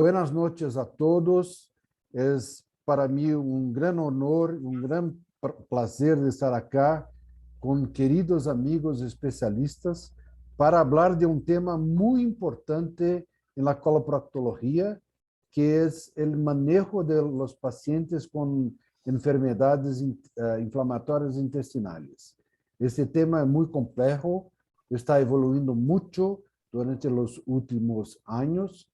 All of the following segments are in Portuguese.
Buenas noches a todos. Es para mí un gran honor, un gran placer de estar acá con queridos amigos especialistas para hablar de un tema muy importante en la coloproctología, que es el manejo de los pacientes con enfermedades inflamatorias intestinales. Este tema es muy complejo, está evolucionando mucho durante los últimos años.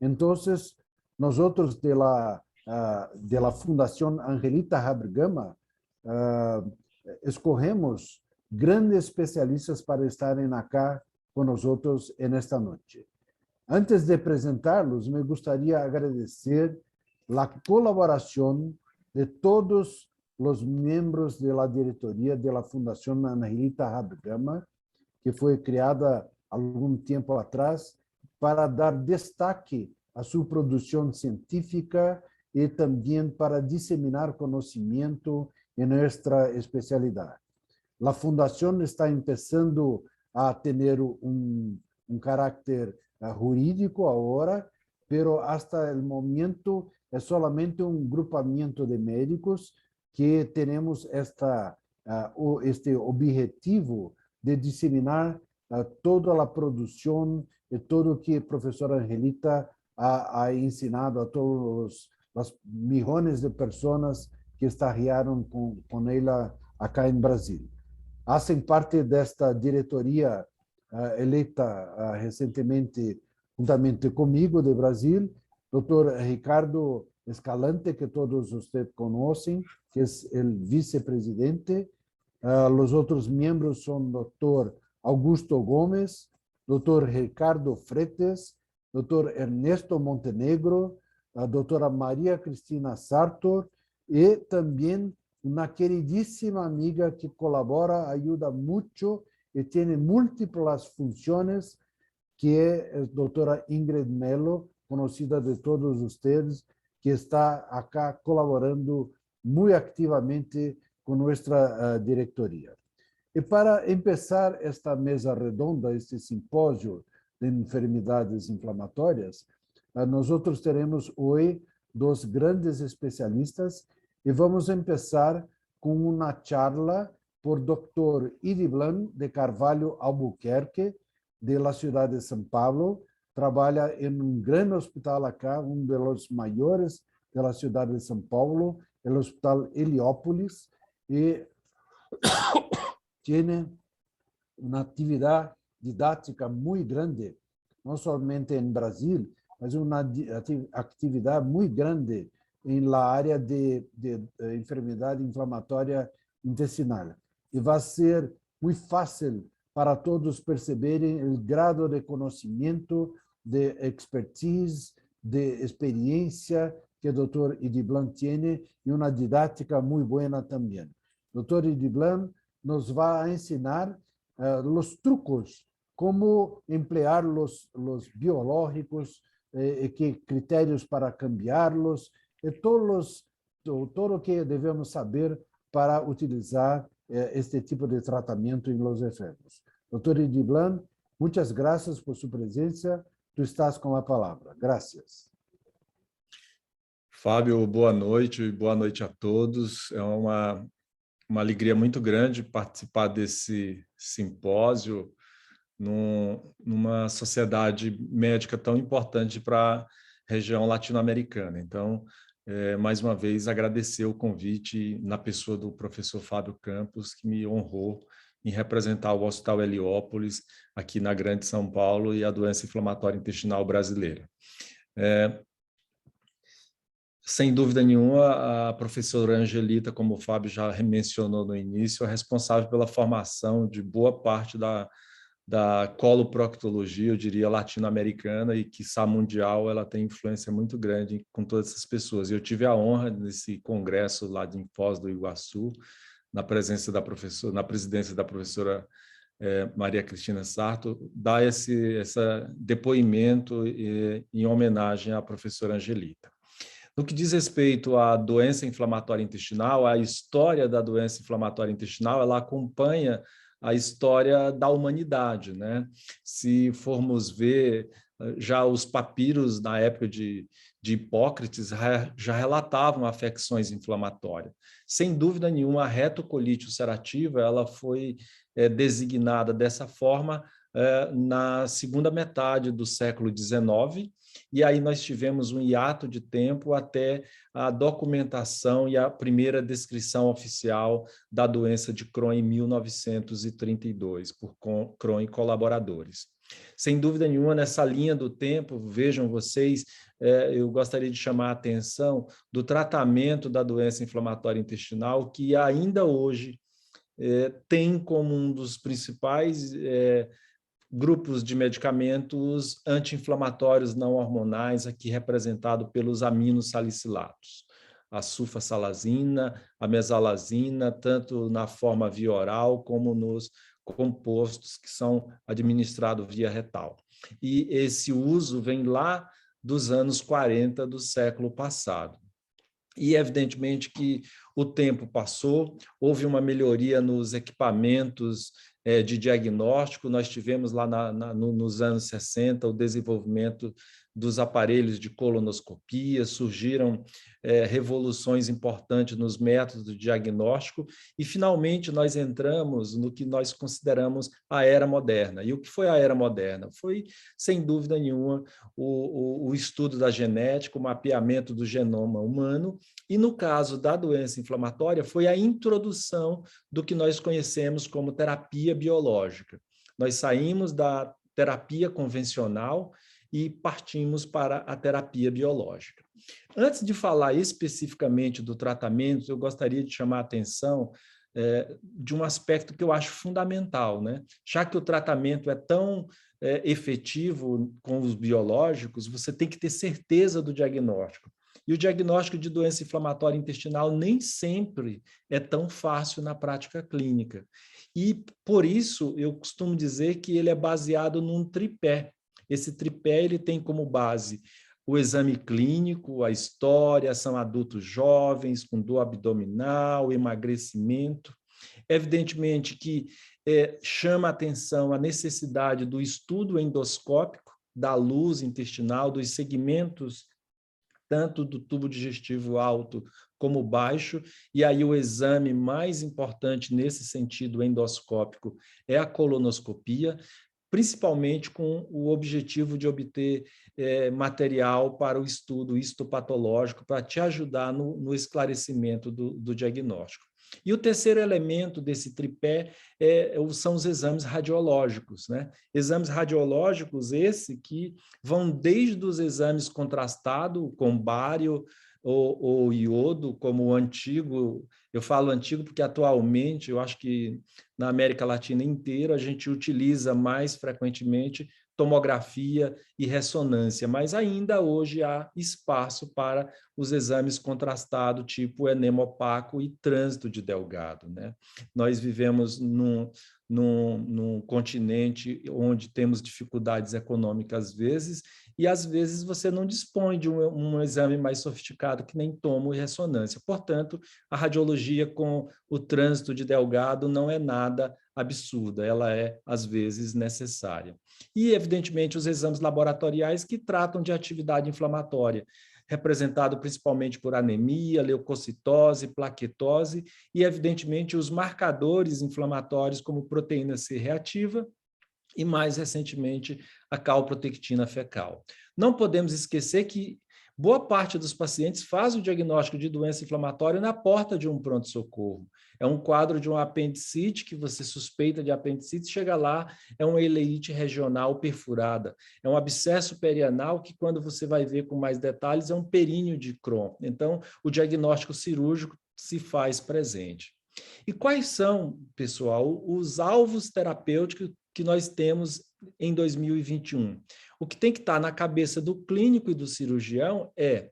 Entonces, nosotros de la Fundación Angelita Haber-Gama escogemos grandes especialistas para estarem acá con nosotros en esta noche. Antes de presentarlos, me gustaría agradecer la colaboración de todos los miembros de la diretoría de la Fundación Angelita Haber-Gama, que foi criada algum tempo atrás para dar destaque a sua produção científica e também para disseminar conhecimento em nossa especialidade. A fundação está começando a ter caráter jurídico agora, pero hasta el momento é solamente um grupamento de médicos que temos este objetivo de disseminar toda a produção e tudo que a professora Angelita ha ensinado a todos os milhões de pessoas que estagiaram com ela acá em Brasil. Fazem parte desta diretoria eleita recentemente, juntamente comigo, de Brasil, Dr. Ricardo Escalante, que todos vocês conhecem, que é o vice-presidente. Os outros membros são Dr. Augusto Gomes, Dr. Ricardo Fretes, Dr. Ernesto Montenegro, a doutora Maria Cristina Sartor e também uma queridíssima amiga que colabora, ajuda muito e tem múltiplas funções, que é a doutora Ingrid Mello, conhecida de todos vocês, que está acá colaborando muito ativamente com nossa diretoria. E para começar esta mesa redonda, este simpósio de enfermidades inflamatórias, nós teremos hoje dois grandes especialistas e vamos começar com uma charla por Dr. Idiblan de Carvalho Albuquerque, de la cidade de São Paulo. Trabalha em um grande hospital acá, um dos maiores da cidade de São Paulo, o Hospital Heliópolis, e tem uma atividade didática muito grande, não somente em Brasil, mas uma atividade muito grande em la área de enfermidade inflamatória intestinal. E vai ser muito fácil para todos perceberem o grado de conhecimento, de expertise, de experiência que o Dr. Idiblan tem e uma didática muito boa também. Dr. Idiblan nos vai ensinar os trucos, como emplear os biológicos, que critérios para cambiá-los, e todo o que devemos saber para utilizar este tipo de tratamento em los enfermos. Dr. Idiblan, muitas graças por sua presença. Tu estás com a palavra. Graças. Fábio, boa noite a todos. É uma alegria muito grande participar desse simpósio numa sociedade médica tão importante para a região latino-americana. Então, mais uma vez, agradecer o convite na pessoa do professor Fábio Campos, que me honrou em representar o Hospital Heliópolis aqui na Grande São Paulo e a doença inflamatória intestinal brasileira. Sem dúvida nenhuma, a professora Angelita, como o Fábio já mencionou no início, é responsável pela formação de boa parte da coloproctologia, eu diria, latino-americana e, quiçá, mundial. Ela tem influência muito grande com todas essas pessoas. Eu tive a honra, nesse congresso lá em Foz do Iguaçu, na presidência da professora Maria Cristina Sarto, dar esse depoimento em homenagem à professora Angelita. No que diz respeito à doença inflamatória intestinal, a história da doença inflamatória intestinal, ela acompanha a história da humanidade, né? Se formos ver Já os papiros, na época de Hipócrates, já relatavam afecções inflamatórias. Sem dúvida nenhuma, a retocolite ulcerativa ela foi designada dessa forma na segunda metade do século XIX, e aí nós tivemos um hiato de tempo até a documentação e a primeira descrição oficial da doença de Crohn em 1932, por Crohn e colaboradores. Sem dúvida nenhuma, nessa linha do tempo, vejam vocês, eu gostaria de chamar a atenção do tratamento da doença inflamatória intestinal, que ainda hoje tem como um dos principais grupos de medicamentos anti-inflamatórios não hormonais, aqui representado pelos aminosalicilatos. A sulfasalazina, a mesalazina, tanto na forma via oral como nos compostos que são administrados via retal. E esse uso vem lá dos anos 40 do século passado. E, evidentemente, que o tempo passou, houve uma melhoria nos equipamentos de diagnóstico, nós tivemos lá nos anos 60 o desenvolvimento dos aparelhos de colonoscopia, surgiram revoluções importantes nos métodos de diagnóstico e, finalmente, nós entramos no que nós consideramos a era moderna. E o que foi a era moderna? Foi, sem dúvida nenhuma, o estudo da genética, o mapeamento do genoma humano e, no caso da doença inflamatória, foi a introdução do que nós conhecemos como terapia biológica. Nós saímos da terapia convencional e partimos para a terapia biológica. Antes de falar especificamente do tratamento, eu gostaria de chamar a atenção de um aspecto que eu acho fundamental, né? Já que o tratamento é tão efetivo com os biológicos, você tem que ter certeza do diagnóstico. E o diagnóstico de doença inflamatória intestinal nem sempre é tão fácil na prática clínica. E, por isso, eu costumo dizer que ele é baseado num tripé. Esse tripé ele tem como base o exame clínico, a história, são adultos jovens, com dor abdominal, emagrecimento. Evidentemente que chama a atenção a necessidade do estudo endoscópico, da luz intestinal, dos segmentos tanto do tubo digestivo alto como baixo, e aí o exame mais importante nesse sentido endoscópico é a colonoscopia, principalmente com o objetivo de obter material para o estudo histopatológico, para te ajudar no esclarecimento do diagnóstico. E o terceiro elemento desse tripé são os exames radiológicos, né? Exames radiológicos esse que vão desde os exames contrastados com bário ou iodo, como o antigo, eu falo antigo porque atualmente eu acho que na América Latina inteira a gente utiliza mais frequentemente tomografia e ressonância, mas ainda hoje há espaço para os exames contrastados, tipo enema opaco e trânsito de Delgado, né? Nós vivemos num continente onde temos dificuldades econômicas às vezes, e às vezes você não dispõe de um exame mais sofisticado que nem tomo e ressonância. Portanto, a radiologia com o trânsito de Delgado não é nada absurda, ela é, às vezes, necessária. E, evidentemente, os exames laboratoriais que tratam de atividade inflamatória, representado principalmente por anemia, leucocitose, plaquetose e, evidentemente, os marcadores inflamatórios como proteína C reativa e, mais recentemente, a calprotectina fecal. Não podemos esquecer que boa parte dos pacientes faz o diagnóstico de doença inflamatória na porta de um pronto-socorro. É um quadro de uma apendicite, que você suspeita de apendicite, chega lá, é uma ileite regional perfurada. É um abscesso perianal que, quando você vai ver com mais detalhes, é um períneo de Crohn. Então, o diagnóstico cirúrgico se faz presente. E quais são, pessoal, os alvos terapêuticos que nós temos em 2021? O que tem que estar na cabeça do clínico e do cirurgião é,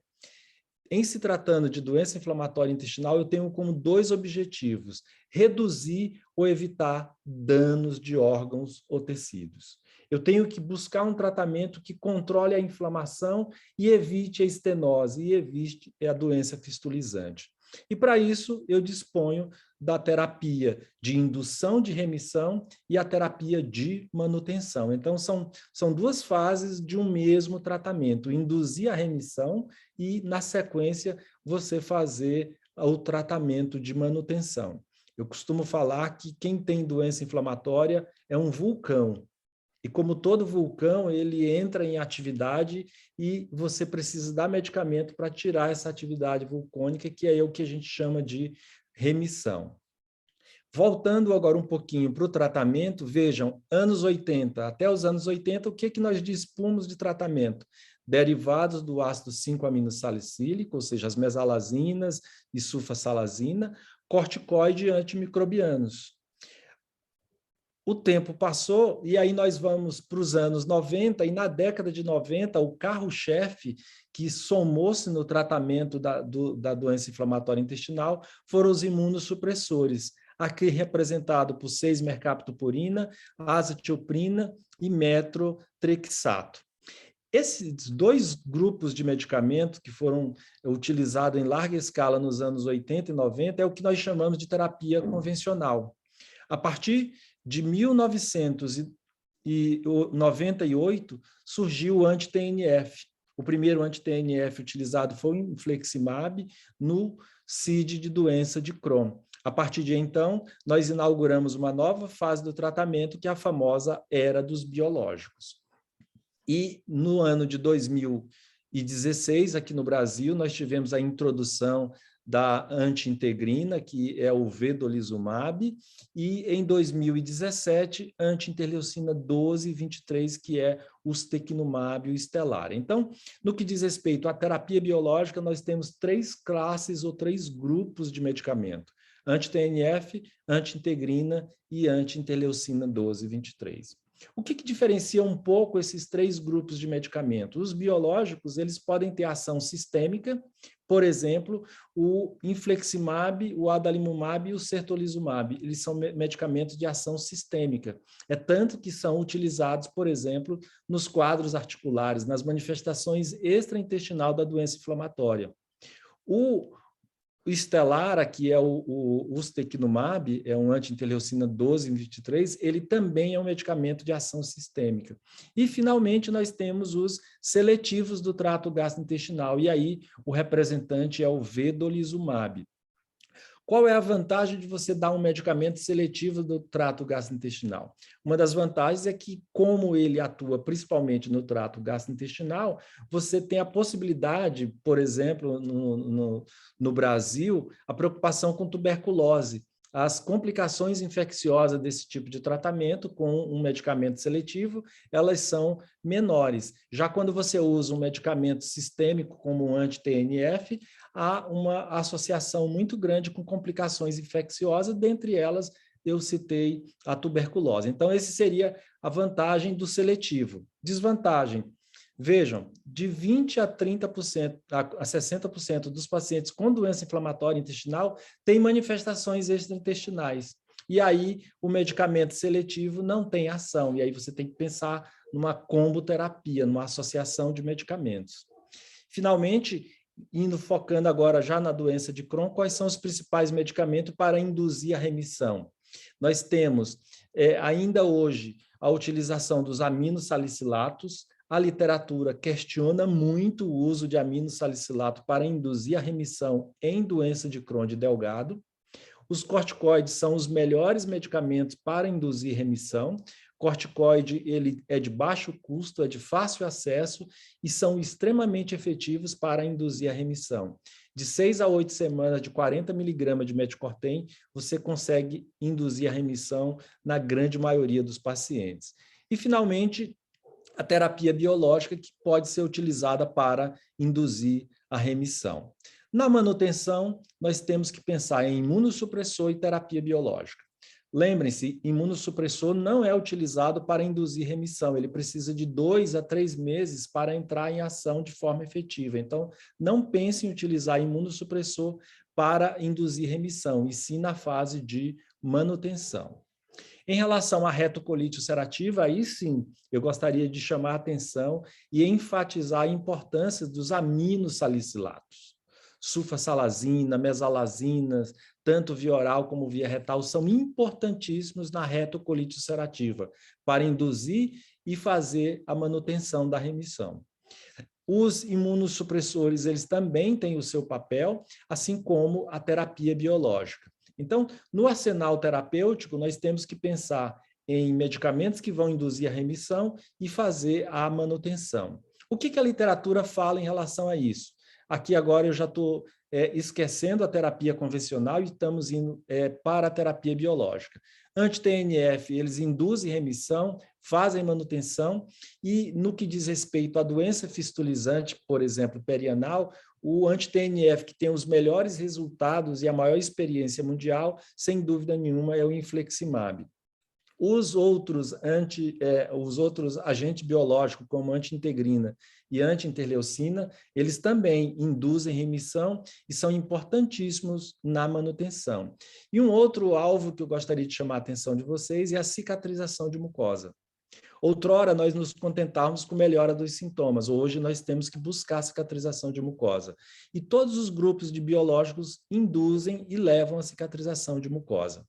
em se tratando de doença inflamatória intestinal, eu tenho como 2 objetivos: reduzir ou evitar danos de órgãos ou tecidos. Eu tenho que buscar um tratamento que controle a inflamação e evite a estenose, e evite a doença fistulizante. E, para isso, eu disponho da terapia de indução de remissão e a terapia de manutenção. Então, são duas fases de um mesmo tratamento, induzir a remissão e, na sequência, você fazer o tratamento de manutenção. Eu costumo falar que quem tem doença inflamatória é um vulcão. E como todo vulcão, ele entra em atividade e você precisa dar medicamento para tirar essa atividade vulcânica, que é o que a gente chama de remissão. Voltando agora um pouquinho para o tratamento, vejam, anos 80, até os anos 80, o que nós dispomos de tratamento? Derivados do ácido 5-aminosalicílico, ou seja, as mesalazinas e sulfasalazina, corticoide e antimicrobianos. O tempo passou e aí nós vamos para os anos 90 e na década de 90 o carro-chefe que somou-se no tratamento da doença inflamatória intestinal foram os imunossupressores, aqui representado por 6-mercaptopurina, azathioprina e metrotrexato. Esses dois grupos de medicamentos que foram utilizados em larga escala nos anos 80 e 90 é o que nós chamamos de terapia convencional. A partir de 1998, surgiu o anti-TNF. O primeiro anti-TNF utilizado foi o infliximab no CID de doença de Crohn. A partir de então, nós inauguramos uma nova fase do tratamento, que é a famosa era dos biológicos. E no ano de 2016, aqui no Brasil, nós tivemos a introdução da anti-integrina, que é o vedolizumab, e em 2017, anti-interleucina 12 e 23, que é o ustekinumab e o Stelara. Então, no que diz respeito à terapia biológica, nós temos 3 classes ou 3 grupos de medicamento: anti-TNF, anti-integrina e anti-interleucina 12 e 23. O que diferencia um pouco esses 3 grupos de medicamento? Os biológicos, eles podem ter ação sistêmica, por exemplo, o infliximab, o adalimumab e o certolizumab. Eles são medicamentos de ação sistêmica. É tanto que são utilizados, por exemplo, nos quadros articulares, nas manifestações extraintestinal da doença inflamatória. O Stelara, que é o ustekinumab, é um anti-interleucina 12 e 23, ele também é um medicamento de ação sistêmica. E, finalmente, nós temos os seletivos do trato gastrointestinal, e aí o representante é o vedolizumab. Qual é a vantagem de você dar um medicamento seletivo do trato gastrointestinal? Uma das vantagens é que, como ele atua principalmente no trato gastrointestinal, você tem a possibilidade, por exemplo, no Brasil, a preocupação com tuberculose. As complicações infecciosas desse tipo de tratamento com um medicamento seletivo, elas são menores. Já quando você usa um medicamento sistêmico como o anti-TNF, há uma associação muito grande com complicações infecciosas, dentre elas eu citei a tuberculose. Então, esse seria a vantagem do seletivo. Desvantagem: vejam, de 20% a 30%, a 60% dos pacientes com doença inflamatória intestinal têm manifestações extraintestinais. E aí, o medicamento seletivo não tem ação. E aí você tem que pensar numa comboterapia, numa associação de medicamentos. Finalmente, focando agora já na doença de Crohn, quais são os principais medicamentos para induzir a remissão? Nós temos, ainda hoje, a utilização dos aminosalicilatos. A literatura questiona muito o uso de aminosalicilato para induzir a remissão em doença de Crohn de Delgado. Os corticoides são os melhores medicamentos para induzir remissão. Corticoide, ele é de baixo custo, é de fácil acesso e são extremamente efetivos para induzir a remissão. De 6 a 8 semanas de 40 mg de meticortem, você consegue induzir a remissão na grande maioria dos pacientes. E, finalmente, a terapia biológica, que pode ser utilizada para induzir a remissão. Na manutenção, nós temos que pensar em imunossupressor e terapia biológica. Lembrem-se, imunossupressor não é utilizado para induzir remissão, ele precisa de 2 a 3 meses para entrar em ação de forma efetiva. Então, não pense em utilizar imunossupressor para induzir remissão, e sim na fase de manutenção. Em relação à retocolite ulcerativa, aí sim, eu gostaria de chamar a atenção e enfatizar a importância dos aminosalicilatos. Sulfasalazina, mesalazinas, tanto via oral como via retal, são importantíssimos na retocolite ulcerativa, para induzir e fazer a manutenção da remissão. Os imunossupressores, eles também têm o seu papel, assim como a terapia biológica. Então, no arsenal terapêutico, nós temos que pensar em medicamentos que vão induzir a remissão e fazer a manutenção. O que a literatura fala em relação a isso? Aqui agora eu já estou esquecendo a terapia convencional e estamos indo para a terapia biológica. Anti-TNF, eles induzem remissão, fazem manutenção, e no que diz respeito à doença fistulizante, por exemplo, perianal, o anti-TNF que tem os melhores resultados e a maior experiência mundial, sem dúvida nenhuma, é o infliximab. Os outros agentes biológicos, como anti-integrina e anti-interleucina, eles também induzem remissão e são importantíssimos na manutenção. E um outro alvo que eu gostaria de chamar a atenção de vocês é a cicatrização de mucosa. Outrora, nós nos contentávamos com melhora dos sintomas. Hoje, nós temos que buscar a cicatrização de mucosa. E todos os grupos de biológicos induzem e levam à cicatrização de mucosa.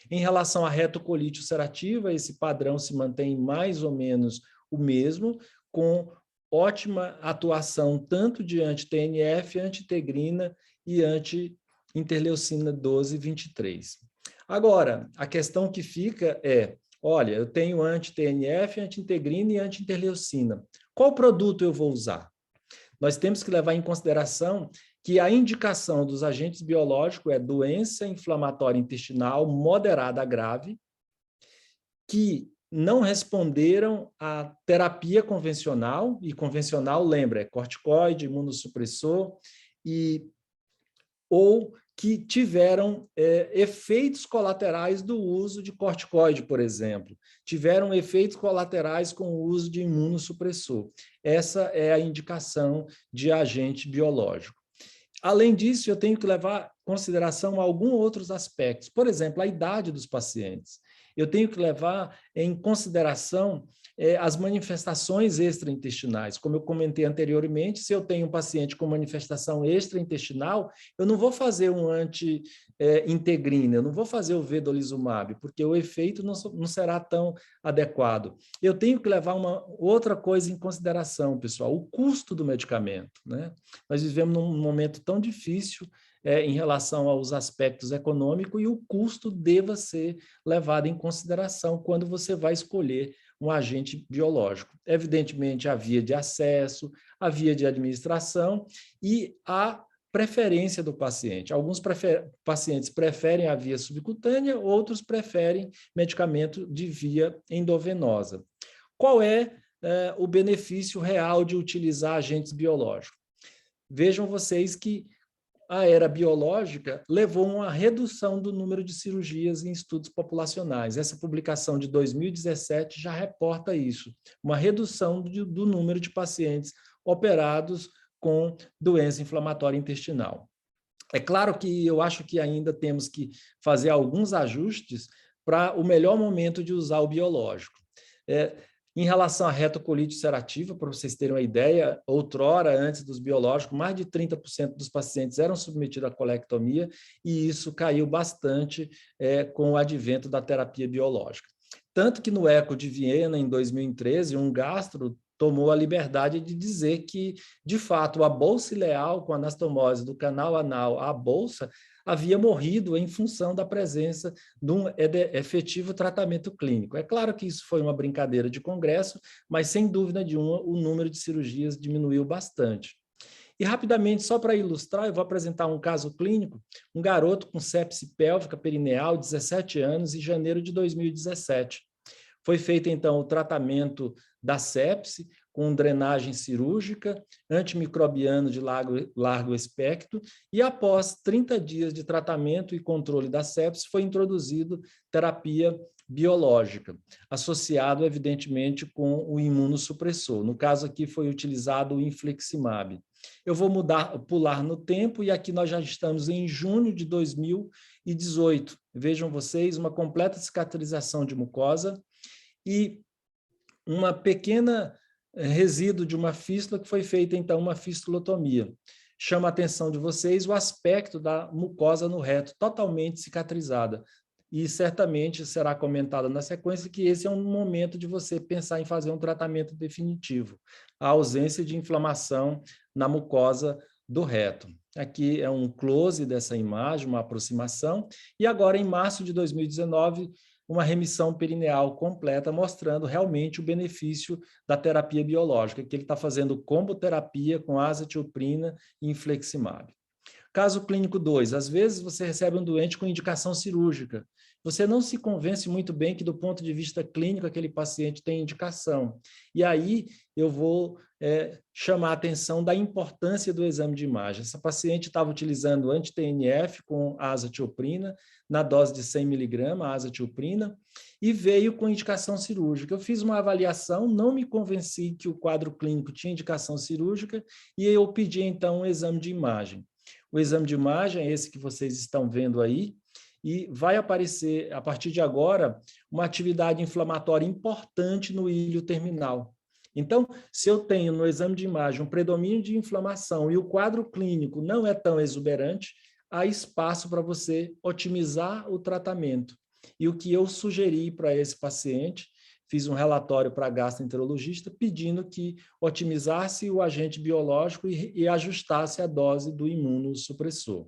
Em relação à retocolite ulcerativa, esse padrão se mantém mais ou menos o mesmo, com ótima atuação tanto de anti-TNF, anti-integrina e anti-interleucina 12 e 23. Agora, a questão que fica é, olha, eu tenho anti-TNF, anti-integrina e anti-interleucina. Qual produto eu vou usar? Nós temos que levar em consideração que a indicação dos agentes biológicos é doença inflamatória intestinal moderada a grave, que não responderam à terapia convencional, e convencional, lembra, é corticoide, imunossupressor, ou que tiveram efeitos colaterais do uso de corticoide, por exemplo. Tiveram efeitos colaterais com o uso de imunossupressor. Essa é a indicação de agente biológico. Além disso, eu tenho que levar em consideração alguns outros aspectos. Por exemplo, a idade dos pacientes. Eu tenho que levar em consideração as manifestações extraintestinais. Como eu comentei anteriormente, se eu tenho um paciente com manifestação extraintestinal, eu não vou fazer um anti-integrina, eu não vou fazer o vedolizumab, porque o efeito não será tão adequado. Eu tenho que levar uma outra coisa em consideração, pessoal, o custo do medicamento, né? Nós vivemos num momento tão difícil em relação aos aspectos econômicos, e o custo deva ser levado em consideração quando você vai escolher um agente biológico. Evidentemente, a via de acesso, a via de administração e a preferência do paciente. Alguns pacientes preferem a via subcutânea, outros preferem medicamento de via endovenosa. Qual é o benefício real de utilizar agentes biológicos? Vejam vocês que a era biológica levou a uma redução do número de cirurgias em estudos populacionais. Essa publicação de 2017 já reporta isso, uma redução do número de pacientes operados com doença inflamatória intestinal. É claro que eu acho que ainda temos que fazer alguns ajustes para o melhor momento de usar o biológico. Em relação à retocolite ulcerativa, para vocês terem uma ideia, outrora, antes dos biológicos, mais de 30% dos pacientes eram submetidos à colectomia, e isso caiu bastante com o advento da terapia biológica. Tanto que no Eco de Viena, em 2013, um gastro tomou a liberdade de dizer que, de fato, a bolsa ileal com anastomose do canal anal à bolsa havia morrido em função da presença de um efetivo tratamento clínico. É claro que isso foi uma brincadeira de congresso, mas, sem dúvida nenhuma, o número de cirurgias diminuiu bastante. E, rapidamente, só para ilustrar, eu vou apresentar um caso clínico, um garoto com sepse pélvica perineal, 17 anos, em janeiro de 2017. Foi feito, então, o tratamento da sepse com drenagem cirúrgica, antimicrobiano de largo espectro, e após 30 dias de tratamento e controle da sepse, foi introduzido terapia biológica, associado, evidentemente, com o imunossupressor. No caso aqui, foi utilizado o infliximab. Eu vou pular no tempo, e aqui nós já estamos em junho de 2018. Vejam vocês, uma completa cicatrização de mucosa e uma pequena resíduo de uma fístula que foi feita, então, uma fistulotomia. chama a atenção de vocês o aspecto da mucosa no reto, totalmente cicatrizada. E certamente será comentado na sequência que esse é um momento de você pensar em fazer um tratamento definitivo, a ausência de inflamação na mucosa do reto. Aqui é um close dessa imagem, uma aproximação, e agora em março de 2019, uma remissão perineal completa, mostrando realmente o benefício da terapia biológica, que ele está fazendo comboterapia com azathioprina e infliximab. Caso clínico 2, às vezes você recebe um doente com indicação cirúrgica. Você não se convence muito bem que, do ponto de vista clínico, aquele paciente tem indicação. E aí eu vou chamar a atenção da importância do exame de imagem. Essa paciente estava utilizando anti-TNF com azathioprina, na dose de 100 mg, azathioprina, e veio com indicação cirúrgica. Eu fiz uma avaliação, não me convenci que o quadro clínico tinha indicação cirúrgica, e eu pedi, então, um exame de imagem. O exame de imagem é esse que vocês estão vendo aí, e vai aparecer, a partir de agora, uma atividade inflamatória importante no ilho terminal. Então, se eu tenho no exame de imagem um predomínio de inflamação e o quadro clínico não é tão exuberante, há espaço para você otimizar o tratamento. E o que eu sugeri para esse paciente, fiz um relatório para a gastroenterologista pedindo que otimizasse o agente biológico e ajustasse a dose do imunossupressor.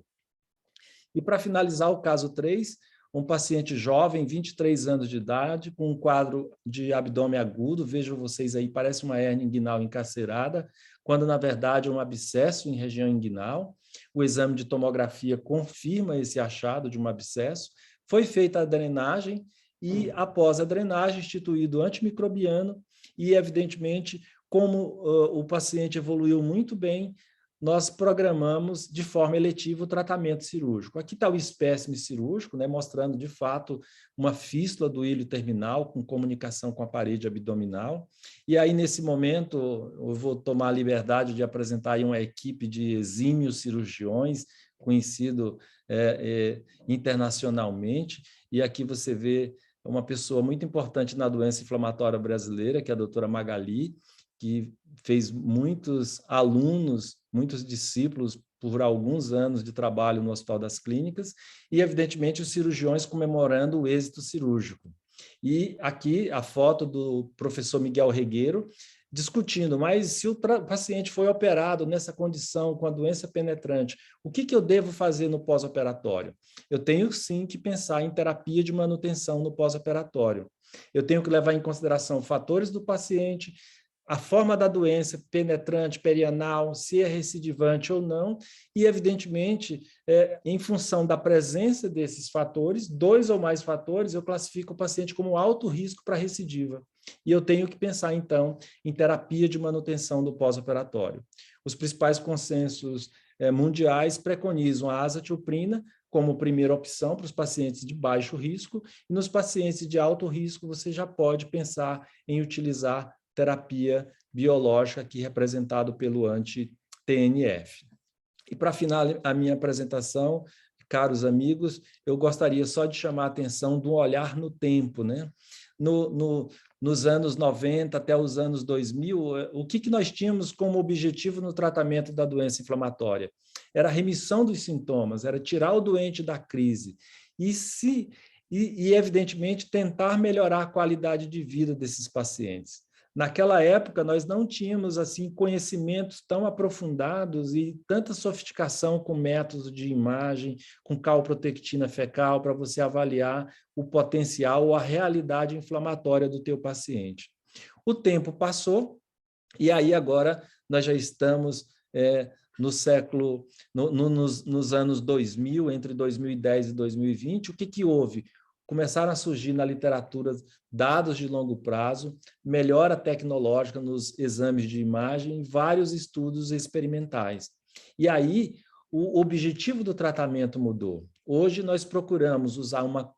E para finalizar o caso 3, um paciente jovem, 23 anos de idade, com um quadro de abdômen agudo, vejam vocês aí, parece uma hérnia inguinal encarcerada, quando na verdade é um abscesso em região inguinal. O exame de tomografia confirma esse achado de um abscesso. Foi feita a drenagem e, após a drenagem, instituído antimicrobiano e, evidentemente, como o paciente evoluiu muito bem, nós programamos de forma eletiva o tratamento cirúrgico. Aqui está o espécime cirúrgico, né, mostrando, de fato, uma fístula do ilho terminal com comunicação com a parede abdominal. E aí, nesse momento, eu vou tomar a liberdade de apresentar aí uma equipe de exímios cirurgiões, conhecido internacionalmente. E aqui você vê uma pessoa muito importante na doença inflamatória brasileira, que é a doutora Magali, que fez muitos alunos, muitos discípulos por alguns anos de trabalho no Hospital das Clínicas, e, evidentemente, os cirurgiões comemorando o êxito cirúrgico. E aqui a foto do professor Miguel Regueiro discutindo, mas se o paciente foi operado nessa condição, com a doença penetrante, o que eu devo fazer no pós-operatório? Eu tenho, sim, que pensar em terapia de manutenção no pós-operatório. Eu tenho que levar em consideração fatores do paciente, a forma da doença, penetrante, perianal, se é recidivante ou não, e, evidentemente, em função da presença desses fatores, 2 ou mais fatores, eu classifico o paciente como alto risco para recidiva. E eu tenho que pensar, então, em terapia de manutenção do pós-operatório. Os principais consensos mundiais preconizam a azathioprina como primeira opção para os pacientes de baixo risco, e nos pacientes de alto risco você já pode pensar em utilizar terapia biológica, aqui representado pelo anti-TNF. E para finalizar a minha apresentação, caros amigos, eu gostaria só de chamar a atenção do olhar no tempo, né? Nos anos 90 até os anos 2000, o que nós tínhamos como objetivo no tratamento da doença inflamatória? Era a remissão dos sintomas, era tirar o doente da crise e evidentemente, tentar melhorar a qualidade de vida desses pacientes. Naquela época, nós não tínhamos assim conhecimentos tão aprofundados e tanta sofisticação com métodos de imagem, com calprotectina fecal, para você avaliar o potencial ou a realidade inflamatória do teu paciente. O tempo passou e aí agora nós já estamos nos anos 2000, entre 2010 e 2020. O que houve? Começaram a surgir na literatura dados de longo prazo, melhora tecnológica nos exames de imagem, vários estudos experimentais. E aí, o objetivo do tratamento mudou. Hoje, nós procuramos usar uma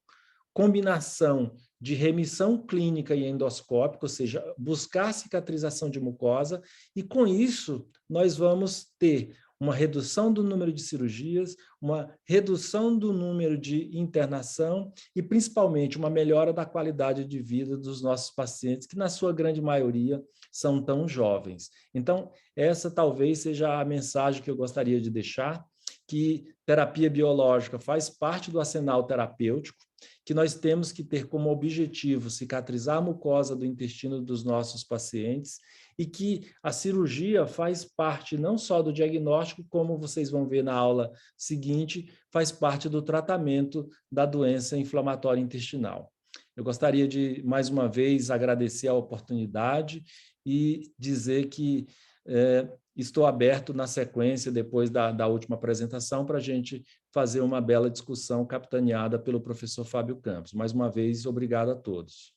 combinação de remissão clínica e endoscópica, ou seja, buscar cicatrização de mucosa, e com isso nós vamos ter uma redução do número de cirurgias, uma redução do número de internação e, principalmente, uma melhora da qualidade de vida dos nossos pacientes, que, na sua grande maioria, são tão jovens. Então, essa talvez seja a mensagem que eu gostaria de deixar, que terapia biológica faz parte do arsenal terapêutico, que nós temos que ter como objetivo cicatrizar a mucosa do intestino dos nossos pacientes e que a cirurgia faz parte não só do diagnóstico, como vocês vão ver na aula seguinte, faz parte do tratamento da doença inflamatória intestinal. Eu gostaria de, mais uma vez, agradecer a oportunidade e dizer que estou aberto na sequência, depois da última apresentação, para a gente fazer uma bela discussão capitaneada pelo professor Fábio Campos. Mais uma vez, obrigado a todos.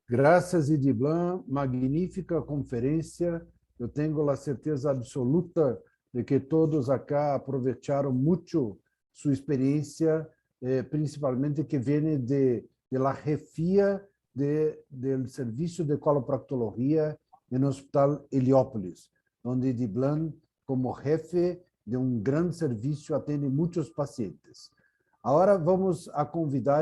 Graças, Idiblan, magnífica conferência. Eu tenho a certeza absoluta de que todos acá aproveitaram muito sua experiência, principalmente que vem da chefia do serviço de coloproctologia no Hospital Heliópolis, onde Idiblan, como jefe de um grande serviço, atende muitos pacientes. Agora vamos a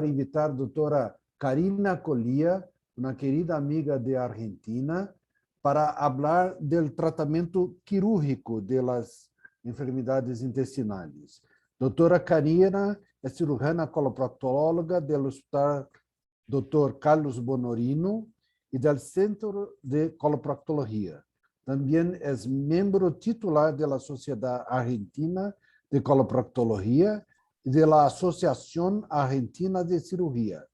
invitar a doutora Karina Colía, uma querida amiga de Argentina, para falar do tratamento quirúrgico das enfermidades intestinais. Doutora Karina é cirurgiã coloproctóloga do Hospital Dr. Carlos Bonorino e do Centro de Coloproctologia. Também é membro titular da Sociedade Argentina de Coloproctologia e da Associação Argentina de Cirurgia,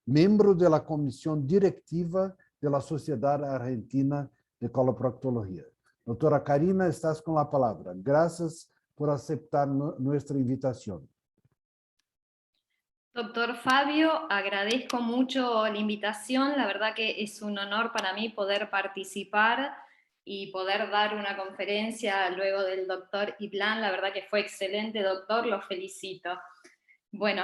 membro da comissão diretiva da Sociedade Argentina de Coloproctologia. Doutora Karina, estás com a palavra. Graças por aceitar nossa invitação. Doctor Fabio, agradezco mucho la invitación, la verdad que es un honor para mí poder participar y poder dar una conferencia luego del doctor Idiblan, la verdad que fue excelente, doctor, lo felicito. Bueno,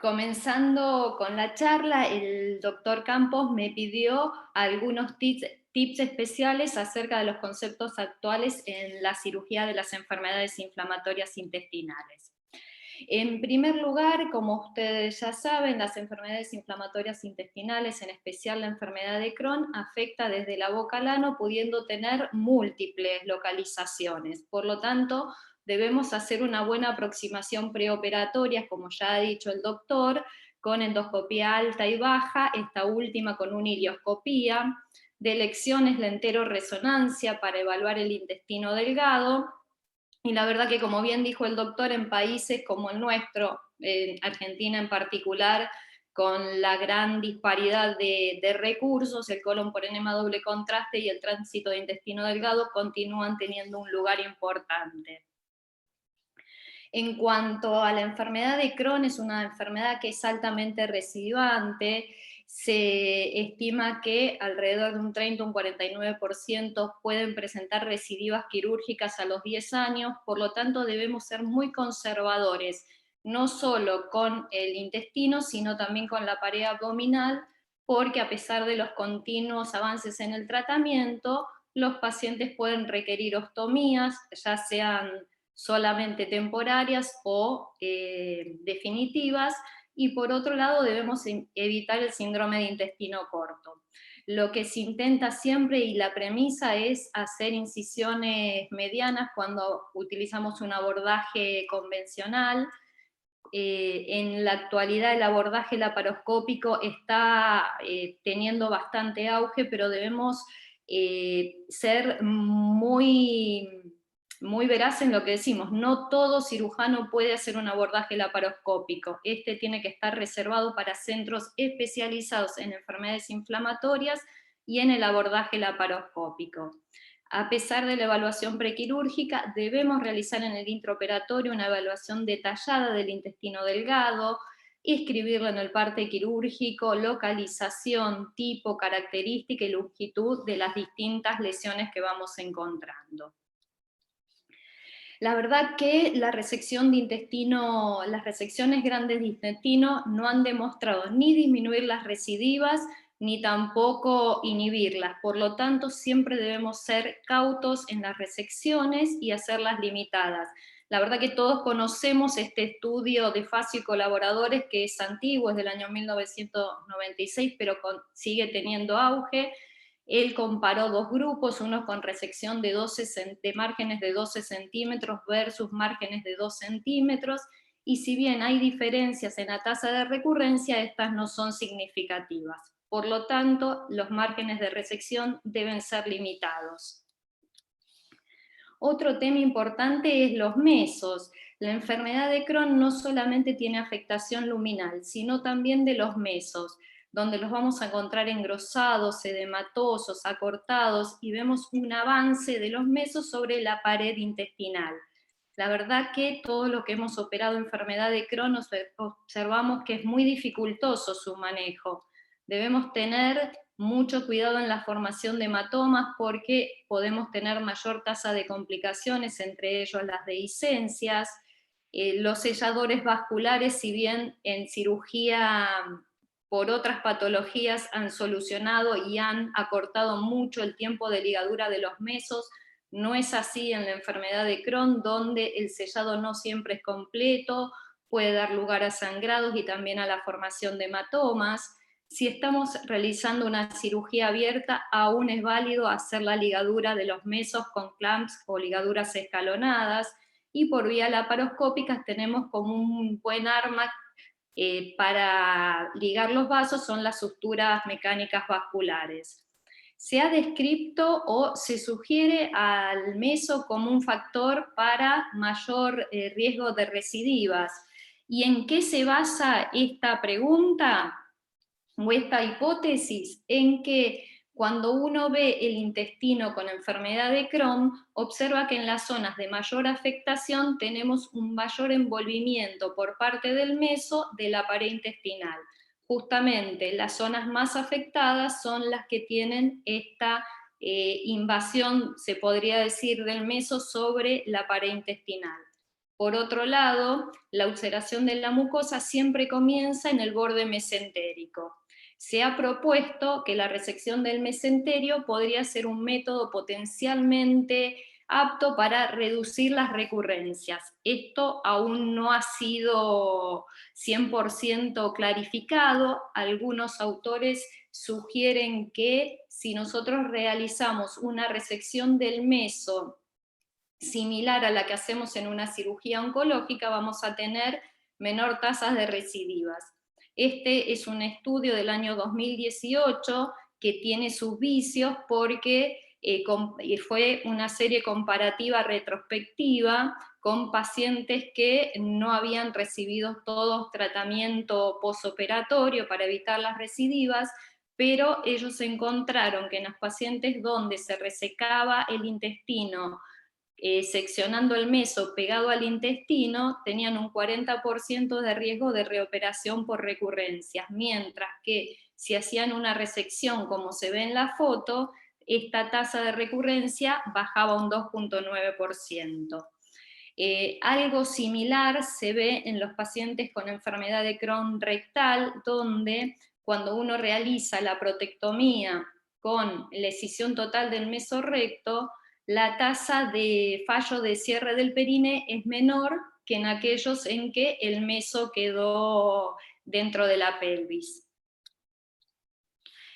comenzando con la charla, el doctor Campos me pidió algunos tips especiales acerca de los conceptos actuales en la cirugía de las enfermedades inflamatorias intestinales. En primer lugar, como ustedes ya saben, las enfermedades inflamatorias intestinales, en especial la enfermedad de Crohn, afecta desde la boca al ano, pudiendo tener múltiples localizaciones. Por lo tanto, debemos hacer una buena aproximación preoperatoria, como ya ha dicho el doctor, con endoscopía alta y baja, esta última con una ilioscopía, de elección es la enteroresonancia para evaluar el intestino delgado. Y la verdad que, como bien dijo el doctor, en países como el nuestro, Argentina en particular, con la gran disparidad de recursos, el colon por enema doble contraste y el tránsito de intestino delgado continúan teniendo un lugar importante. En cuanto a la enfermedad de Crohn, es una enfermedad que es altamente recidivante. Se estima que alrededor de un 30 o un 49% pueden presentar recidivas quirúrgicas a los 10 años, por lo tanto debemos ser muy conservadores, no solo con el intestino, sino también con la pared abdominal, porque a pesar de los continuos avances en el tratamiento, los pacientes pueden requerir ostomías, ya sean solamente temporarias o definitivas, y por otro lado debemos evitar el síndrome de intestino corto. Lo que se intenta siempre y la premisa es hacer incisiones medianas cuando utilizamos un abordaje convencional. En la actualidad el abordaje laparoscópico está teniendo bastante auge, pero debemos ser muy veraz en lo que decimos. No todo cirujano puede hacer un abordaje laparoscópico. Este tiene que estar reservado para centros especializados en enfermedades inflamatorias y en el abordaje laparoscópico. A pesar de la evaluación prequirúrgica, debemos realizar en el intraoperatorio una evaluación detallada del intestino delgado, escribirlo en el parte quirúrgico, localización, tipo, característica y longitud de las distintas lesiones que vamos encontrando. La verdad que la resección de intestino, las resecciones grandes de intestino no han demostrado ni disminuir las recidivas, ni tampoco inhibirlas. Por lo tanto, siempre debemos ser cautos en las resecciones y hacerlas limitadas. La verdad que todos conocemos este estudio de Facio y colaboradores, que es antiguo, es del año 1996, pero sigue teniendo auge. Él comparó dos grupos, uno con resección de márgenes de 12 centímetros versus márgenes de 2 centímetros, y si bien hay diferencias en la tasa de recurrencia, estas no son significativas. Por lo tanto, los márgenes de resección deben ser limitados. Otro tema importante es los mesos. La enfermedad de Crohn no solamente tiene afectación luminal, sino también de los mesos, donde los vamos a encontrar engrosados, edematosos, acortados, y vemos un avance de los mesos sobre la pared intestinal. La verdad que todo lo que hemos operado enfermedad de Crohn observamos que es muy dificultoso su manejo. Debemos tener mucho cuidado en la formación de hematomas porque podemos tener mayor tasa de complicaciones, entre ellos las dehiscencias. Los selladores vasculares, si bien en cirugía por otras patologías han solucionado y han acortado mucho el tiempo de ligadura de los mesos, no es así en la enfermedad de Crohn, donde el sellado no siempre es completo, puede dar lugar a sangrados y también a la formación de hematomas. Si estamos realizando una cirugía abierta, aún es válido hacer la ligadura de los mesos con clamps o ligaduras escalonadas, y por vía laparoscópica tenemos como un buen arma para ligar los vasos, son las suturas mecánicas vasculares. Se ha descrito o se sugiere al meso como un factor para mayor riesgo de recidivas. ¿Y en qué se basa esta pregunta o esta hipótesis? En que cuando uno ve el intestino con enfermedad de Crohn, observa que en las zonas de mayor afectación tenemos un mayor envolvimiento por parte del meso de la pared intestinal. Justamente las zonas más afectadas son las que tienen esta invasión, se podría decir, del meso sobre la pared intestinal. Por otro lado, la ulceración de la mucosa siempre comienza en el borde mesentérico. Se ha propuesto que la resección del mesenterio podría ser un método potencialmente apto para reducir las recurrencias. Esto aún no ha sido 100% clarificado. Algunos autores sugieren que si nosotros realizamos una resección del meso similar a la que hacemos en una cirugía oncológica, vamos a tener menor tasa de recidivas. Este es un estudio del año 2018 que tiene sus vicios porque fue una serie comparativa retrospectiva con pacientes que no habían recibido todo tratamiento posoperatorio para evitar las recidivas, pero ellos encontraron que en los pacientes donde se resecaba el intestino seccionando el meso pegado al intestino, tenían un 40% de riesgo de reoperación por recurrencias, mientras que si hacían una resección como se ve en la foto, esta tasa de recurrencia bajaba un 2,9%. Algo similar se ve en los pacientes con enfermedad de Crohn rectal, donde cuando uno realiza la protectomía con la escisión total del mesorrecto, la tasa de fallo de cierre del perine es menor que en aquellos en que el meso quedó dentro de la pelvis.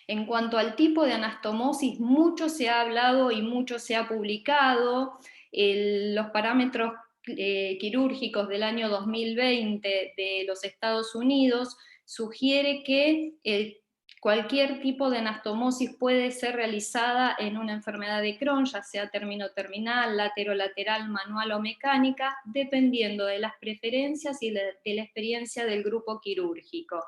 En cuanto al tipo de anastomosis, mucho se ha hablado y mucho se ha publicado. Los parámetros quirúrgicos del año 2020 de los Estados Unidos sugiere que cualquier tipo de anastomosis puede ser realizada en una enfermedad de Crohn, ya sea terminal, laterolateral, manual o mecánica, dependiendo de las preferencias y de la experiencia del grupo quirúrgico.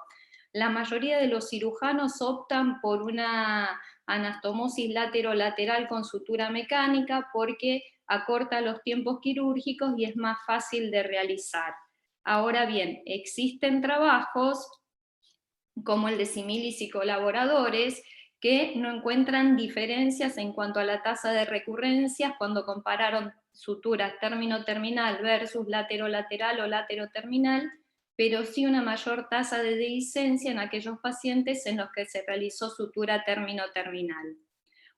La mayoría de los cirujanos optan por una anastomosis laterolateral con sutura mecánica porque acorta los tiempos quirúrgicos y es más fácil de realizar. Ahora bien, existen trabajos como el de Similis y colaboradores que no encuentran diferencias en cuanto a la tasa de recurrencias cuando compararon suturas término-terminal versus laterolateral o lateroterminal, pero sí una mayor tasa de dehiscencia en aquellos pacientes en los que se realizó sutura término-terminal.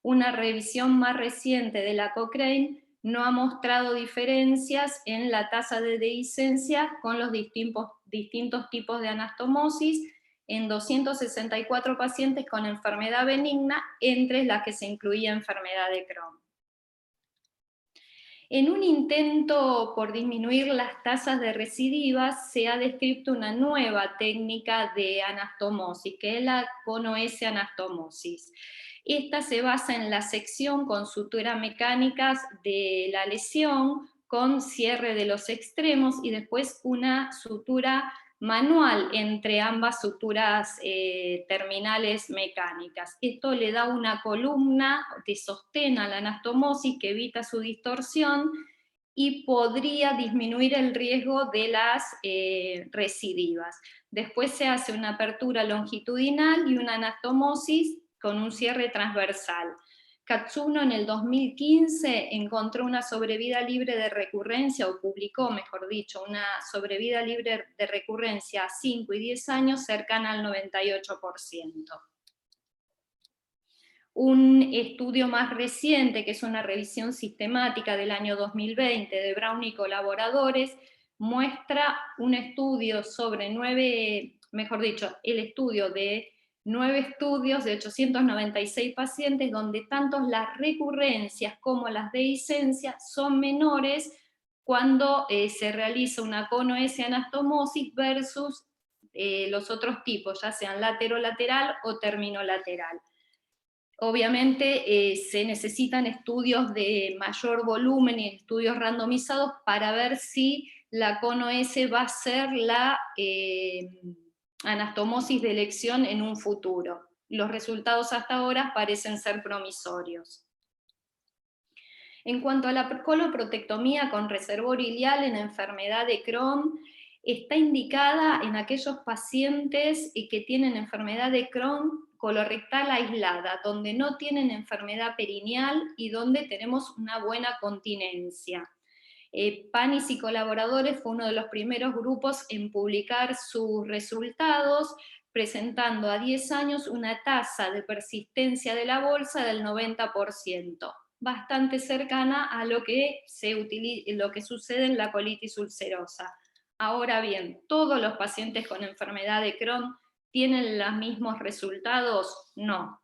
Una revisión más reciente de la Cochrane no ha mostrado diferencias en la tasa de dehiscencia con los distintos tipos de anastomosis en 264 pacientes con enfermedad benigna, entre las que se incluía enfermedad de Crohn. En un intento por disminuir las tasas de recidivas, se ha descrito una nueva técnica de anastomosis, que es la cono-S anastomosis. Esta se basa en la sección con suturas mecánicas de la lesión, con cierre de los extremos y después una sutura manual entre ambas suturas terminales mecánicas. Esto le da una columna que sostén a la anastomosis, que evita su distorsión y podría disminuir el riesgo de las recidivas. Después se hace una apertura longitudinal y una anastomosis con un cierre transversal. Katsuno en el 2015 encontró una sobrevida libre de recurrencia, o publicó, mejor dicho, una sobrevida libre de recurrencia a 5 y 10 años cercana al 98%. Un estudio más reciente, que es una revisión sistemática del año 2020 de Brown y colaboradores, muestra un estudio sobre el estudio de 9 estudios de 896 pacientes, donde tanto las recurrencias como las dehiscencias son menores cuando se realiza una cono-S anastomosis versus los otros tipos, ya sean laterolateral o terminolateral. Obviamente se necesitan estudios de mayor volumen y estudios randomizados para ver si la cono-S va a ser la anastomosis de elección en un futuro. Los resultados hasta ahora parecen ser promisorios. En cuanto a la coloprotectomía con reservorio ileal en enfermedad de Crohn, está indicada en aquellos pacientes que tienen enfermedad de Crohn colorectal aislada, donde no tienen enfermedad perineal y donde tenemos una buena continencia. Panis y colaboradores fue uno de los primeros grupos en publicar sus resultados, presentando a 10 años una tasa de persistencia de la bolsa del 90%, bastante cercana a lo que sucede en la colitis ulcerosa. Ahora bien, ¿todos los pacientes con enfermedad de Crohn tienen los mismos resultados? No.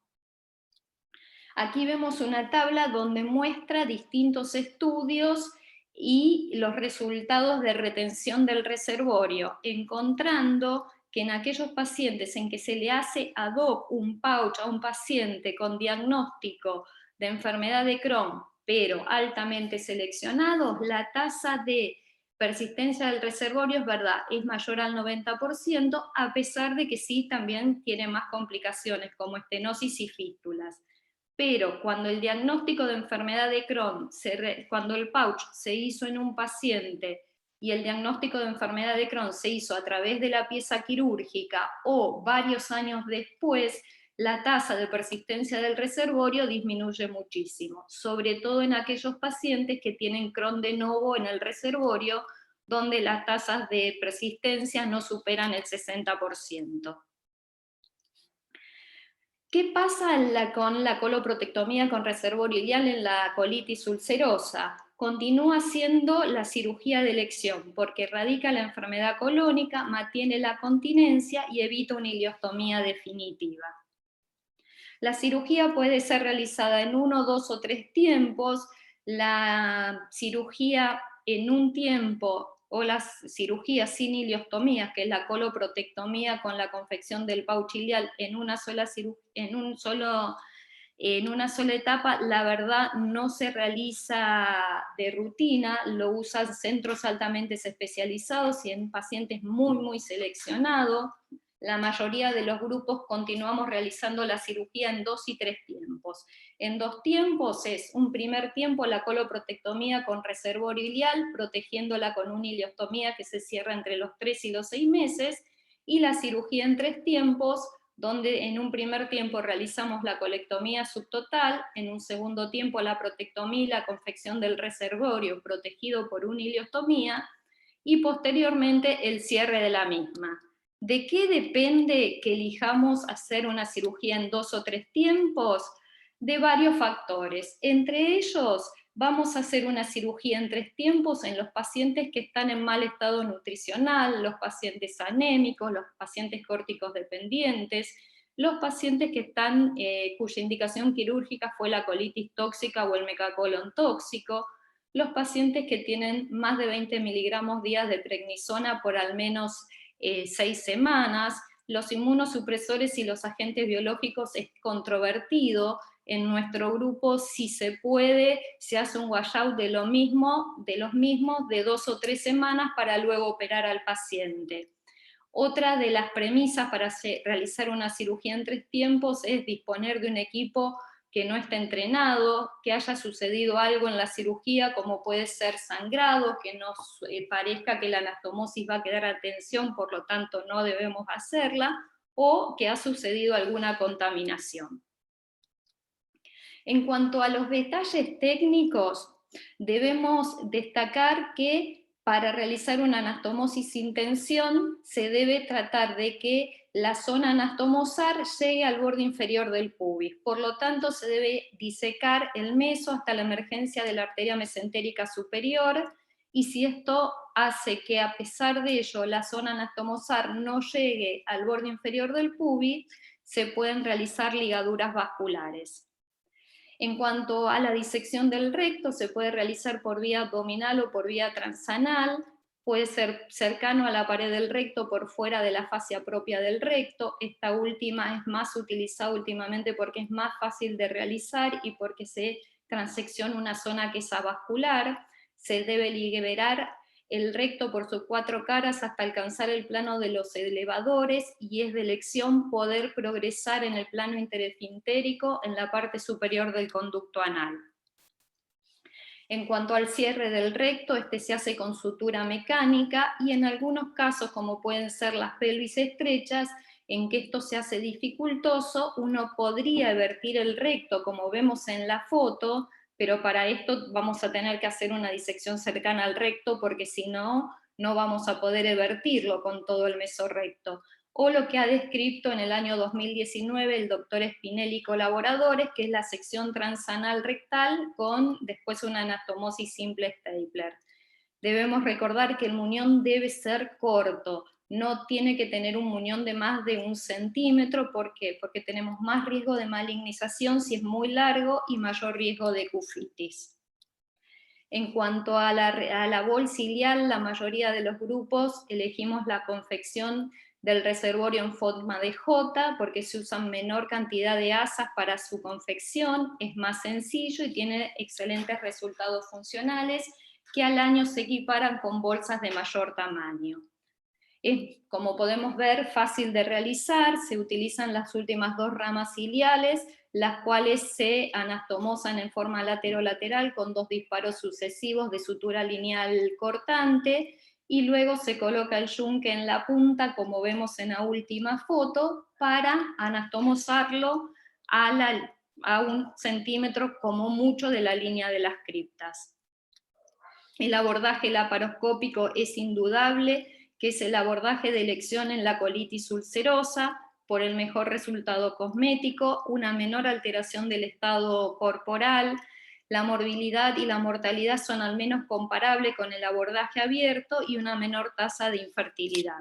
Aquí vemos una tabla donde muestra distintos estudios y los resultados de retención del reservorio, encontrando que en aquellos pacientes en que se le hace ad hoc un pouch a un paciente con diagnóstico de enfermedad de Crohn, pero altamente seleccionados, la tasa de persistencia del reservorio es mayor al 90%, a pesar de que sí también tiene más complicaciones como estenosis y fístulas. Pero cuando el diagnóstico de enfermedad de Crohn, cuando el pouch se hizo en un paciente y el diagnóstico de enfermedad de Crohn se hizo a través de la pieza quirúrgica o varios años después, la tasa de persistencia del reservorio disminuye muchísimo, sobre todo en aquellos pacientes que tienen Crohn de novo en el reservorio, donde las tasas de persistencia no superan el 60%. ¿Qué pasa con la coloprotectomía con reservorio ileal en la colitis ulcerosa? Continúa siendo la cirugía de elección, porque erradica la enfermedad colónica, mantiene la continencia y evita una ileostomía definitiva. La cirugía puede ser realizada en 1, 2 o 3 tiempos. La cirugía en un tiempo o las cirugías sin ileostomías, que es la coloprotectomía con la confección del pouch ileal en una sola etapa, la verdad no se realiza de rutina, lo usan centros altamente especializados y en pacientes muy, muy seleccionados. La mayoría de los grupos continuamos realizando la cirugía en 2 y 3 tiempos. En 2 tiempos es un primer tiempo la coloprotectomía con reservorio ileal, protegiéndola con una ileostomía que se cierra entre los 3 y los 6 meses, y la cirugía en 3 tiempos, donde en un primer tiempo realizamos la colectomía subtotal, en un segundo tiempo la protectomía y la confección del reservorio protegido por una ileostomía, y posteriormente el cierre de la misma. ¿De qué depende que elijamos hacer una cirugía en 2 o 3 tiempos? De varios factores. Entre ellos, vamos a hacer una cirugía en 3 tiempos en los pacientes que están en mal estado nutricional, los pacientes anémicos, los pacientes córticos dependientes, los pacientes que están, cuya indicación quirúrgica fue la colitis tóxica o el mecacolon tóxico, los pacientes que tienen más de 20 miligramos días de prednisona por al menos 6 semanas, los inmunosupresores y los agentes biológicos es controvertido. En nuestro grupo, si se puede, se hace un washout de los mismos de 2 o 3 semanas para luego operar al paciente. Otra de las premisas para realizar una cirugía en 3 tiempos es disponer de un equipo que no esté entrenado, que haya sucedido algo en la cirugía, como puede ser sangrado, que nos parezca que la anastomosis va a quedar a tensión, por lo tanto no debemos hacerla, o que ha sucedido alguna contaminación. En cuanto a los detalles técnicos, debemos destacar que para realizar una anastomosis sin tensión se debe tratar de que la zona anastomosar llegue al borde inferior del pubis. Por lo tanto, se debe disecar el meso hasta la emergencia de la arteria mesentérica superior, y si esto hace que a pesar de ello la zona anastomosar no llegue al borde inferior del pubis, se pueden realizar ligaduras vasculares. En cuanto a la disección del recto, se puede realizar por vía abdominal o por vía transanal, puede ser cercano a la pared del recto, por fuera de la fascia propia del recto. Esta última es más utilizada últimamente porque es más fácil de realizar y porque se transecciona una zona que es avascular. Se debe liberar el recto por sus 4 caras hasta alcanzar el plano de los elevadores, y es de elección poder progresar en el plano interesfintérico en la parte superior del conducto anal. En cuanto al cierre del recto, este se hace con sutura mecánica, y en algunos casos, como pueden ser las pelvis estrechas, en que esto se hace dificultoso, uno podría vertir el recto como vemos en la foto, pero para esto vamos a tener que hacer una disección cercana al recto, porque si no, no vamos a poder evertirlo con todo el mesorrecto. O lo que ha descrito en el año 2019 el doctor Spinelli y colaboradores, que es la sección transanal rectal con después una anastomosis simple stapler. Debemos recordar que el muñón debe ser corto, no tiene que tener un muñón de más de 1 centímetro. ¿Por qué? Porque tenemos más riesgo de malignización si es muy largo y mayor riesgo de cufitis. En cuanto a la bolsa ilial, la mayoría de los grupos elegimos la confección del reservorio en forma de J, porque se usan menor cantidad de asas para su confección, es más sencillo y tiene excelentes resultados funcionales, que al año se equiparan con bolsas de mayor tamaño. Es, como podemos ver, fácil de realizar. Se utilizan las últimas 2 ramas iliales, las cuales se anastomosan en forma lateral con 2 disparos sucesivos de sutura lineal cortante, y luego se coloca el yunque en la punta, como vemos en la última foto, para anastomosarlo a 1 centímetro como mucho de la línea de las criptas. El abordaje laparoscópico es indudable, que es el abordaje de elección en la colitis ulcerosa, por el mejor resultado cosmético, una menor alteración del estado corporal, la morbilidad y la mortalidad son al menos comparables con el abordaje abierto, y una menor tasa de infertilidad.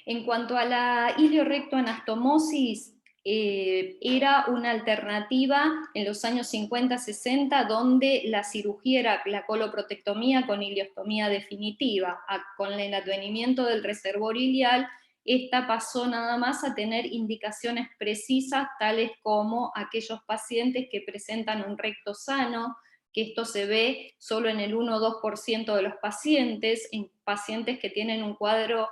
En cuanto a la iliorectoanastomosis, era una alternativa en los años 50-60, donde la cirugía era la coloprotectomía con iliostomía definitiva. Con el advenimiento del reservorio ilial, esta pasó nada más a tener indicaciones precisas, tales como aquellos pacientes que presentan un recto sano, que esto se ve solo en el 1 o 2% de los pacientes, en pacientes que tienen un cuadro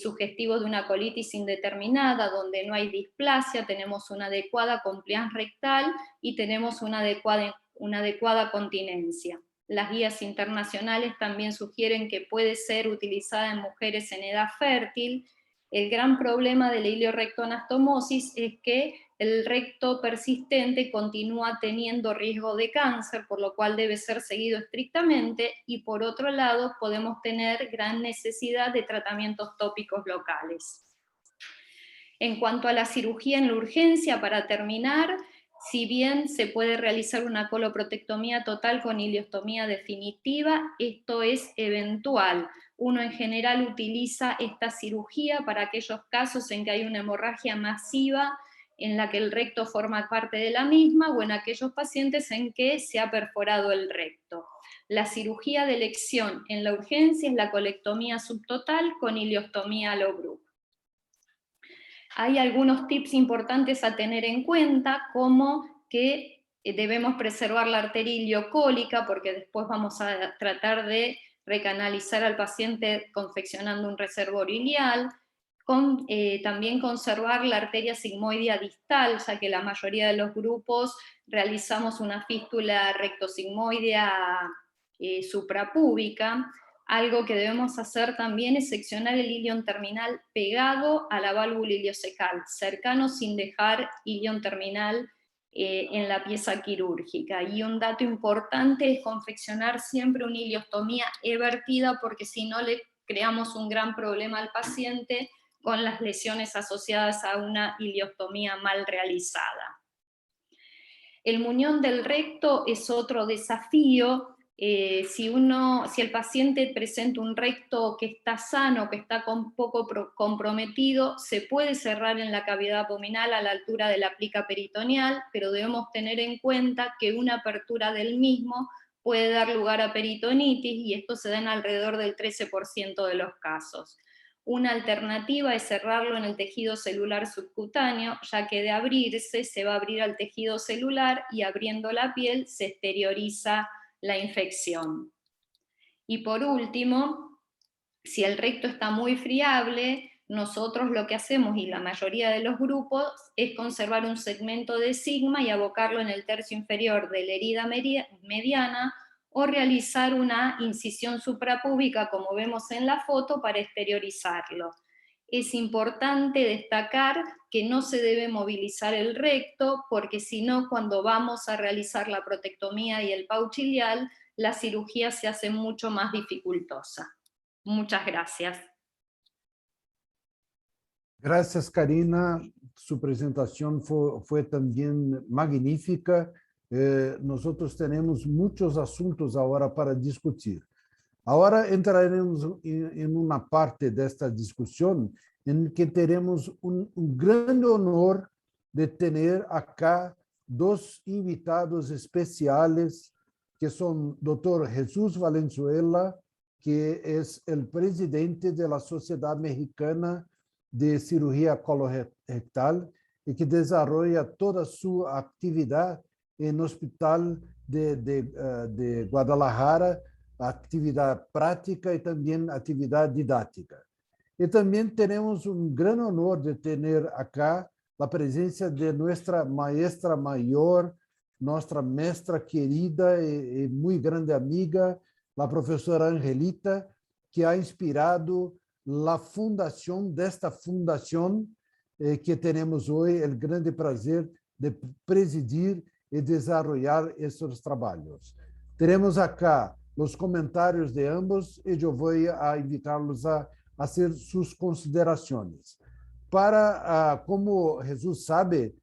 sugestivo de una colitis indeterminada, donde no hay displasia, tenemos una adecuada compliance rectal y tenemos una adecuada continencia. Las guías internacionales también sugieren que puede ser utilizada en mujeres en edad fértil. El gran problema de la iliorectoanastomosis es que el recto persistente continúa teniendo riesgo de cáncer, por lo cual debe ser seguido estrictamente, y por otro lado podemos tener gran necesidad de tratamientos tópicos locales. En cuanto a la cirugía en la urgencia, para terminar, si bien se puede realizar una coloprotectomía total con ileostomía definitiva, esto es eventual. Uno en general utiliza esta cirugía para aquellos casos en que hay una hemorragia masiva en la que el recto forma parte de la misma, o en aquellos pacientes en que se ha perforado el recto. La cirugía de elección en la urgencia es la colectomía subtotal con ileostomía Allogroup. Hay algunos tips importantes a tener en cuenta, como que debemos preservar la arteria iliocólica, porque después vamos a tratar de recanalizar al paciente confeccionando un reservorio ilial. También conservar la arteria sigmoidea distal, ya que la mayoría de los grupos realizamos una fístula rectosigmoidea suprapúbica. Algo que debemos hacer también es seccionar el ilion terminal pegado a la válvula iliocecal, cercano sin dejar ilion terminal en la pieza quirúrgica. Y un dato importante es confeccionar siempre una iliostomía evertida, porque si no le creamos un gran problema al paciente con las lesiones asociadas a una iliostomía mal realizada. El muñón del recto es otro desafío. Si el paciente presenta un recto que está sano, que está poco comprometido, se puede cerrar en la cavidad abdominal a la altura de la plica peritoneal, pero debemos tener en cuenta que una apertura del mismo puede dar lugar a peritonitis, y esto se da en alrededor del 13% de los casos. Una alternativa es cerrarlo en el tejido celular subcutáneo, ya que de abrirse se va a abrir al tejido celular, y abriendo la piel se exterioriza la infección. Y por último, si el recto está muy friable, nosotros lo que hacemos, y la mayoría de los grupos, es conservar un segmento de sigma y abocarlo en el tercio inferior de la herida mediana, o realizar una incisión suprapúbica, como vemos en la foto, para exteriorizarlo. Es importante destacar que no se debe movilizar el recto, porque si no, cuando vamos a realizar la protectomía y el pouch ilial, la cirugía se hace mucho más dificultosa. Muchas gracias. Gracias, Karina. Su presentación fue también magnífica. Nosotros tenemos muchos asuntos ahora para discutir. Ahora entraremos en una parte de esta discusión en que tenemos un gran honor de tener acá dos invitados especiales, que son Dr. Jesús Valenzuela, que es el presidente de la Sociedad Mexicana de Cirugía Colorectal y que desarrolla toda su actividad en el Hospital de Guadalajara, actividad práctica y también actividad didáctica. Y también tenemos un gran honor de tener acá la presencia de nuestra maestra mayor, nuestra maestra querida y muy grande amiga, la profesora Angelita, que ha inspirado la fundación de esta fundación que tenemos hoy el grande placer de presidir y desarrollar estos trabajos. Tenemos acá los comentarios de ambos y yo voy a invitarlos a hacer sus consideraciones. Como Jesús sabe,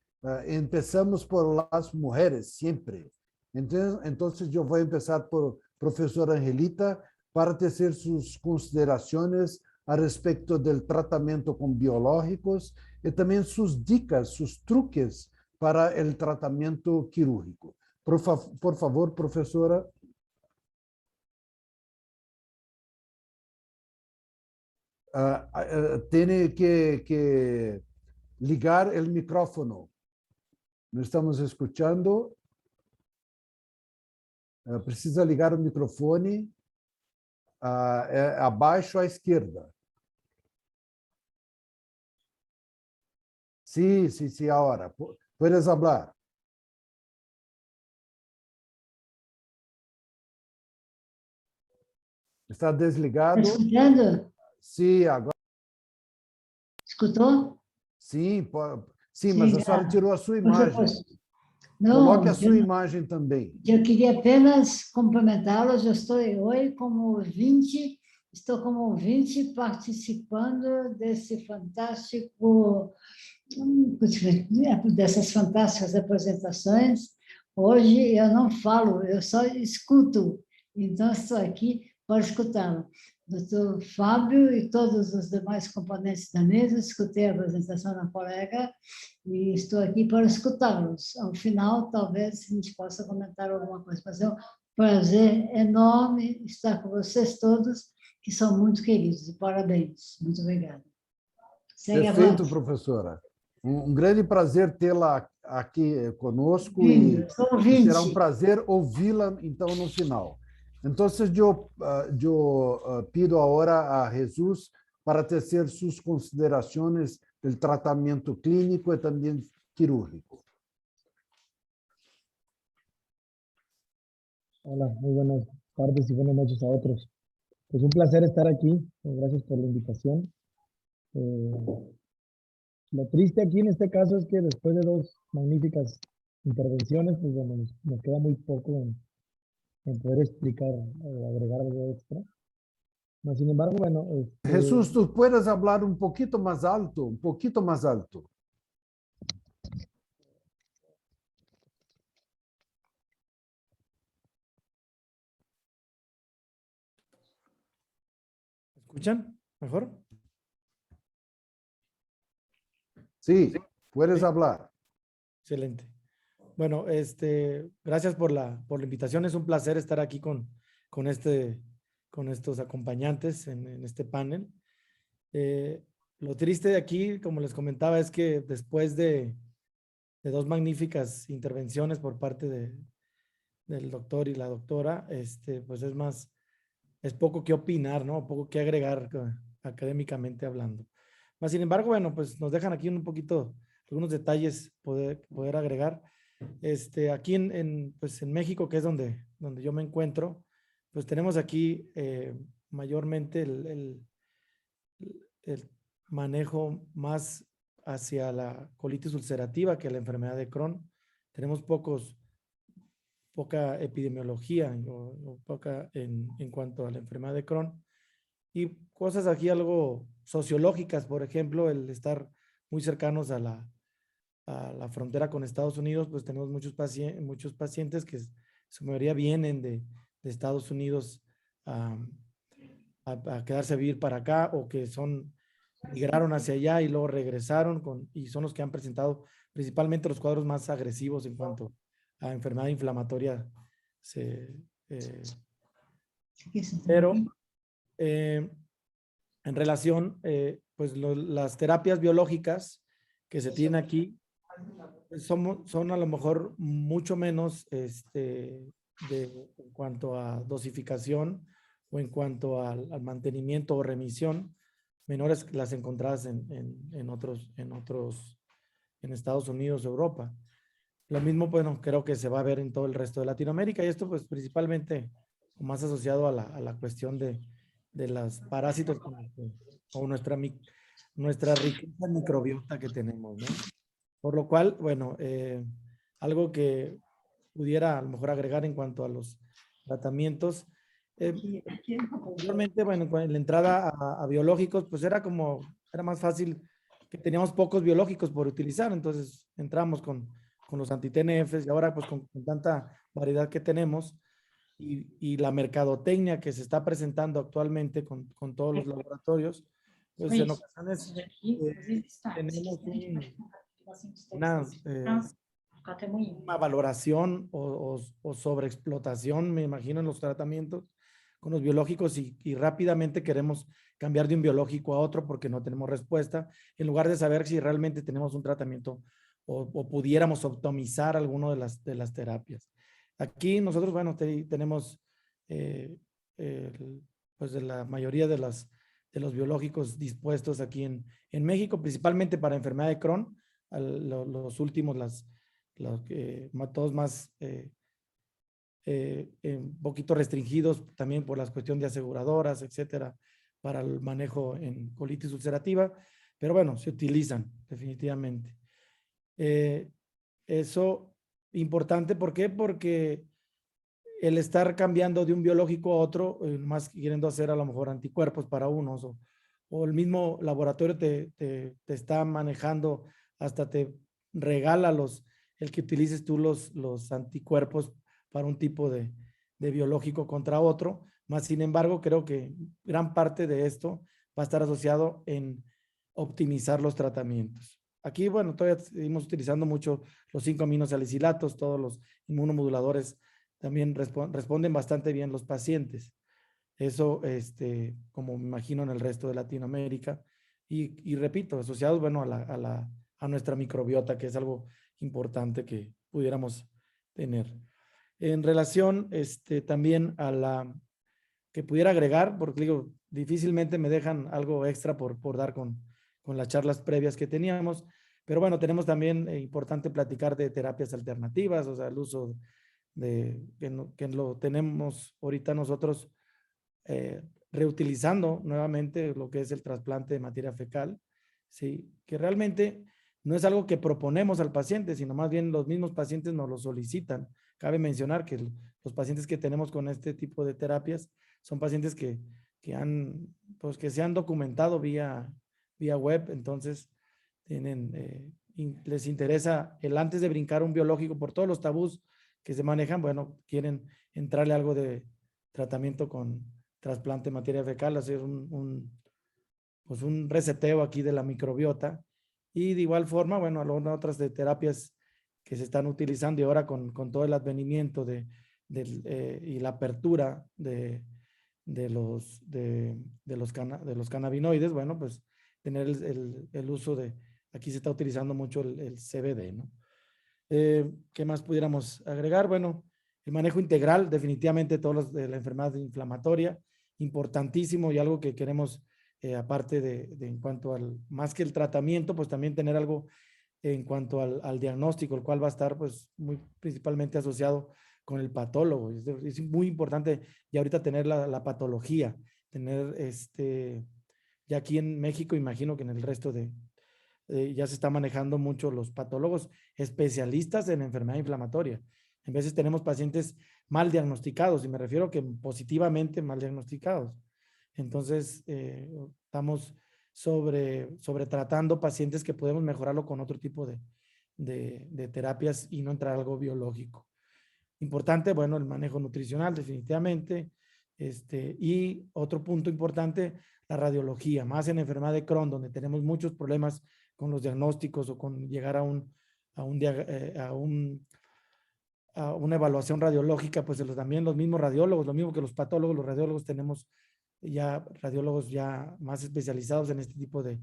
empezamos por las mujeres siempre. Entonces yo voy a empezar por profesora Angelita para hacer sus consideraciones a respecto del tratamiento con biológicos y también sus dicas, sus truques para el tratamiento quirúrgico. Por favor, profesora. Tiene que ligar el micrófono. No estamos escuchando. Precisa ligar o microfone abaixo à esquerda. Sí, ahora. Puedes hablar. Está desligado. Está escutando? Sim, agora. Escutou? Sim, Sim, mas a senhora tirou a sua por imagem. supuesto. No, Coloque a sua imagem também. yo quería apenas cumprimentá-los. Eu estou hoje como ouvinte, estou como ouvinte participando desse fantástico, dessas fantásticas apresentações. Hoje eu não falo, eu só escuto. Então, estou aqui para escutá-lo. Doutor Fábio e todos os demais componentes da mesa, escutei a apresentação da colega e estou aqui para escutá-los. Ao final, talvez a gente possa comentar alguma coisa. Mas é um prazer enorme estar com vocês todos, que são muito queridos. E parabéns. Muito obrigada. Segue Perfeito, avante. professora. Um grande prazer tê-la aqui conosco Sim, e sou ouvinte. será um prazer ouvi-la, então, no final. Então, eu pido agora a Jesus para tecer suas considerações do tratamento clínico e também quirúrgico. Hola, muy buenas tardes y buenas noches a otros. Pues un placer estar aquí. Gracias por la invitación. Lo triste aquí en este caso es que después de dos magníficas intervenciones, pues bueno, nos queda muy poco en poder explicar o agregar algo extra. Mas, sin embargo, bueno... Jesús, ¿tú puedes hablar un poquito más alto? Un poquito más alto. ¿Escuchan mejor? Sí, puedes hablar. Excelente. Bueno, gracias por la invitación. Es un placer estar aquí con estos acompañantes en este panel. Lo triste de aquí, como les comentaba, es que después de dos magníficas intervenciones por parte del doctor y la doctora, pues es poco que opinar, ¿no? Poco que agregar académicamente hablando. Mas, sin embargo, bueno, pues nos dejan aquí un poquito, algunos detalles poder agregar. Aquí pues en México, que es donde yo me encuentro, pues tenemos aquí mayormente el manejo más hacia la colitis ulcerativa que la enfermedad de Crohn. Tenemos poca epidemiología o poca en cuanto a la enfermedad de Crohn. Y cosas aquí algo sociológicas, por ejemplo, el estar muy cercanos a la frontera con Estados Unidos, pues tenemos muchos pacientes que su mayoría vienen de Estados Unidos a quedarse a vivir para acá, o que migraron hacia allá y luego regresaron y son los que han presentado principalmente los cuadros más agresivos en cuanto a enfermedad inflamatoria. Pero en relación, pues las terapias biológicas que se tienen aquí son a lo mejor mucho menos en cuanto a dosificación o en cuanto al mantenimiento o remisión, menores que las encontradas en Estados Unidos, Europa. Lo mismo, bueno, creo que se va a ver en todo el resto de Latinoamérica, y esto pues principalmente más asociado a la cuestión de los parásitos o nuestra riqueza microbiota que tenemos, ¿no? Por lo cual, bueno, algo que pudiera a lo mejor agregar en cuanto a los tratamientos. Anteriormente, bueno, en la entrada a biológicos, pues era más fácil, que teníamos pocos biológicos por utilizar, entonces entramos con los anti-TNFs, y ahora pues con tanta variedad que tenemos y la mercadotecnia que se está presentando actualmente con todos los laboratorios, pues en ocasiones tenemos una valoración o sobreexplotación, me imagino, en los tratamientos con los biológicos, y rápidamente queremos cambiar de un biológico a otro porque no tenemos respuesta, en lugar de saber si realmente tenemos un tratamiento o pudiéramos optimizar alguno de las terapias. Aquí nosotros, bueno, tenemos pues de la mayoría de los biológicos dispuestos aquí en México, principalmente para enfermedad de Crohn. Los últimos, todos más un poquito restringidos también por la cuestión de aseguradoras, etcétera, para el manejo en colitis ulcerativa, pero bueno, se utilizan definitivamente. Eso importante, ¿por qué? Porque el estar cambiando de un biológico a otro, más queriendo hacer a lo mejor anticuerpos para unos, o el mismo laboratorio te está manejando, hasta te regala el que utilices tú los anticuerpos para un tipo de biológico contra otro. Más sin embargo, creo que gran parte de esto va a estar asociado en optimizar los tratamientos. Aquí, bueno, todavía seguimos utilizando mucho los 5 aminosalicilatos, todos los inmunomoduladores también responden bastante bien los pacientes. Eso, como me imagino en el resto de Latinoamérica. Y repito, asociados, bueno, a nuestra microbiota, que es algo importante que pudiéramos tener. En relación, también a que pudiera agregar, porque digo, difícilmente me dejan algo extra por dar con las charlas previas que teníamos. Pero bueno, tenemos también importante platicar de terapias alternativas, o sea, el uso que lo tenemos ahorita nosotros reutilizando nuevamente lo que es el trasplante de materia fecal, ¿sí? Que realmente no es algo que proponemos al paciente, sino más bien los mismos pacientes nos lo solicitan. Cabe mencionar que los pacientes que tenemos con este tipo de terapias son pacientes que se han documentado vía web, entonces les interesa el antes de brincar un biológico por todos los tabús que se manejan, bueno, quieren entrarle algo de tratamiento con trasplante de materia fecal, hacer pues un reseteo aquí de la microbiota. Y de igual forma, bueno, algunas otras de terapias que se están utilizando y ahora con todo el advenimiento y la apertura de los cannabinoides, bueno, pues tener el uso aquí se está utilizando mucho el CBD, ¿no? ¿Qué más pudiéramos agregar? Bueno, el manejo integral, definitivamente todos los de la enfermedad inflamatoria, importantísimo y algo que queremos, aparte de en cuanto más que el tratamiento, pues también tener algo en cuanto al diagnóstico, el cual va a estar pues muy principalmente asociado con el patólogo. Es muy importante y ahorita tener la patología, tener ya aquí en México, imagino que en el resto ya se está manejando mucho los patólogos especialistas en enfermedad inflamatoria. En veces tenemos pacientes mal diagnosticados, y me refiero que positivamente mal diagnosticados. Entonces, estamos sobre tratando pacientes que podemos mejorarlo con otro tipo de terapias y no entrar a algo biológico. Importante, bueno, el manejo nutricional definitivamente. Y otro punto importante, la radiología, más en enfermedad de Crohn, donde tenemos muchos problemas con los diagnósticos o con llegar a una evaluación radiológica, pues también los mismos radiólogos, lo mismo que los patólogos, los radiólogos tenemos ya radiólogos ya más especializados en este tipo de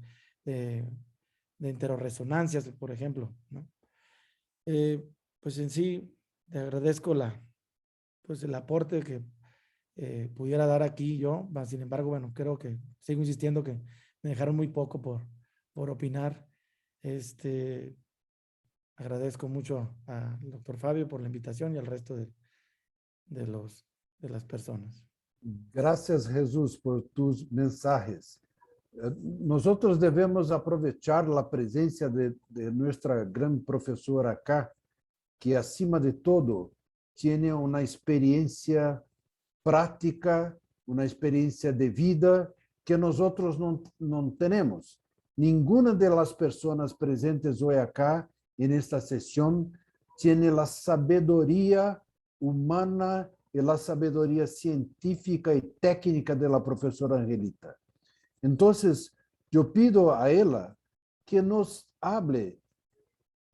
enteroresonancias, por ejemplo, ¿no? Pues en sí, te agradezco el aporte que pudiera dar aquí yo, sin embargo, bueno, creo que sigo insistiendo que me dejaron muy poco por opinar. Agradezco mucho al doctor Fabio por la invitación y al resto de las personas. Gracias, Jesús, por tus mensajes. Nosotros debemos aprovechar la presencia de nuestra gran profesora acá, que acima de todo tiene una experiencia práctica, una experiencia de vida que nosotros no tenemos. Ninguna de las personas presentes hoy acá en esta sesión tiene la sabiduría humana y la sabiduría científica y técnica de la profesora Angelita. Entonces, yo pido a ella que nos hable.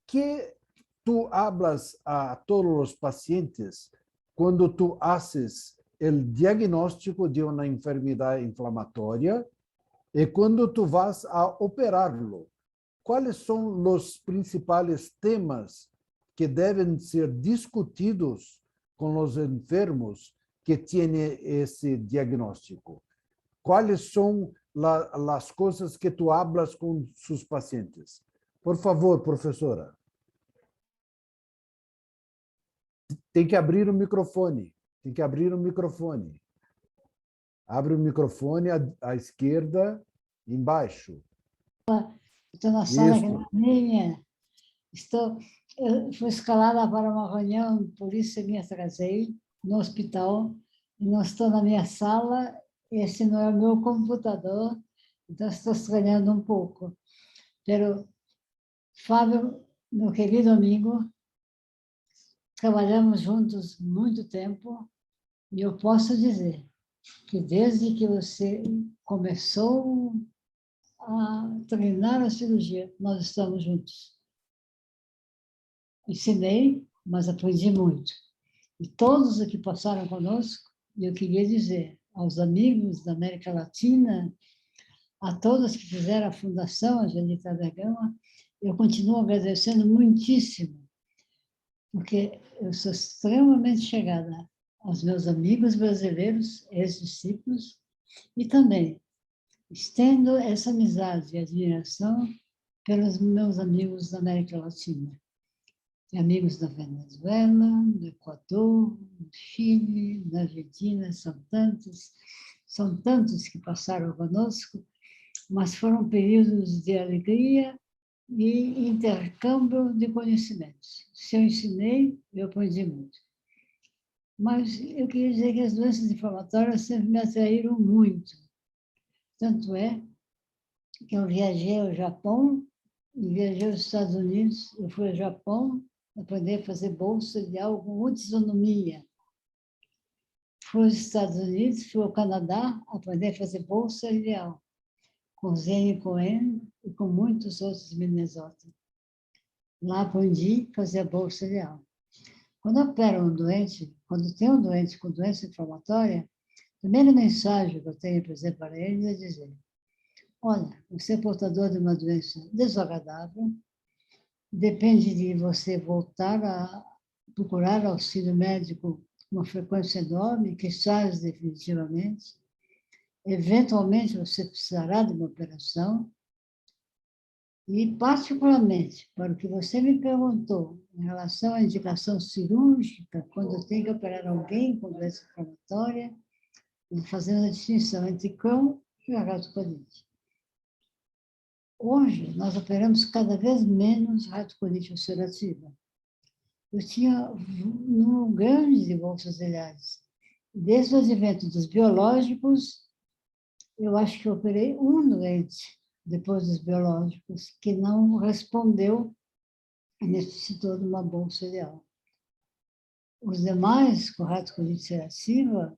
¿Qué tú hablas a todos los pacientes cuando tú haces el diagnóstico de una enfermedad inflamatoria y cuando tú vas a operarlo? ¿Cuáles son los principales temas que deben ser discutidos con los enfermos que tienen ese diagnóstico? ¿Cuáles son las cosas que tú hablas con sus pacientes? Por favor, professora. Tem que abrir o microfone. Tem que abrir o microfone. Abre o microfone à esquerda, embaixo. Estou na sala grandinha. Eu fui escalada para uma reunião, por isso eu me atrasei no hospital, e não estou na minha sala, esse não é o meu computador, então estou estranhando um pouco. Pero, Fábio, meu querido amigo, trabalhamos juntos muito tempo, e eu posso dizer que desde que você começou a treinar a cirurgia, nós estamos juntos. Ensinei, mas aprendi muito. E todos os que passaram conosco, eu queria dizer aos amigos da América Latina, a todos que fizeram a Fundação Angelita da Gama, eu continuo agradecendo muitíssimo, porque eu sou extremamente chegada aos meus amigos brasileiros, ex-discípulos, e também estendo essa amizade e admiração pelos meus amigos da América Latina. Amigos da Venezuela, do Equador, do Chile, da Argentina, são tantos que passaram conosco, mas foram períodos de alegria e intercâmbio de conhecimentos. Se eu ensinei, eu aprendi muito. Mas eu queria dizer que as doenças inflamatórias sempre me atraíram muito. Tanto é que eu viajei ao Japão, e viajei aos Estados Unidos, eu fui ao Japão, aprender a fazer bolsa de algo com isonomia. Fui aos Estados Unidos, fui ao Canadá, aprender a fazer bolsa ideal, com Zane Cohen e com muitos outros de Minnesota. Lá aprendi a fazer a bolsa ideal. Quando opero um doente, quando tem um doente com doença inflamatória, a primeira mensagem que eu tenho para dizer para ele é dizer: olha, você é portador de uma doença desagradável, depende de você voltar a procurar auxílio médico com uma frequência enorme, que sai definitivamente. Eventualmente, você precisará de uma operação. E, particularmente, para o que você me perguntou em relação à indicação cirúrgica, quando tem que operar alguém com doença inflamatória, fazendo a distinção entre Crohn e retocolite. Hoje, nós operamos cada vez menos retocolite ulcerativa. Eu tinha um número grande de bolsas ciliares. Desde o advento dos biológicos, eu acho que eu operei um doente, depois dos biológicos, que não respondeu e necessitou de uma bolsa ciliar. Os demais, com retocolite ulcerativa,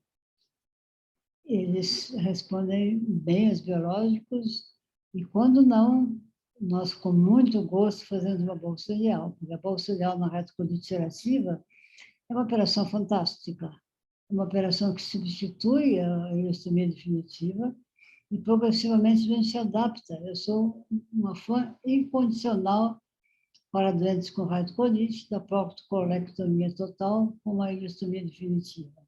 eles respondem bem aos biológicos, e quando não, nós com muito gosto fazemos uma bolsa ciliar, porque a bolsa ciliar na retocolite ulcerativa é uma operação fantástica, uma operação que substitui a ileostomia definitiva e progressivamente a gente se adapta. Eu sou uma fã incondicional para doentes com retocolite, da proctocolectomia total com uma ileostomia definitiva.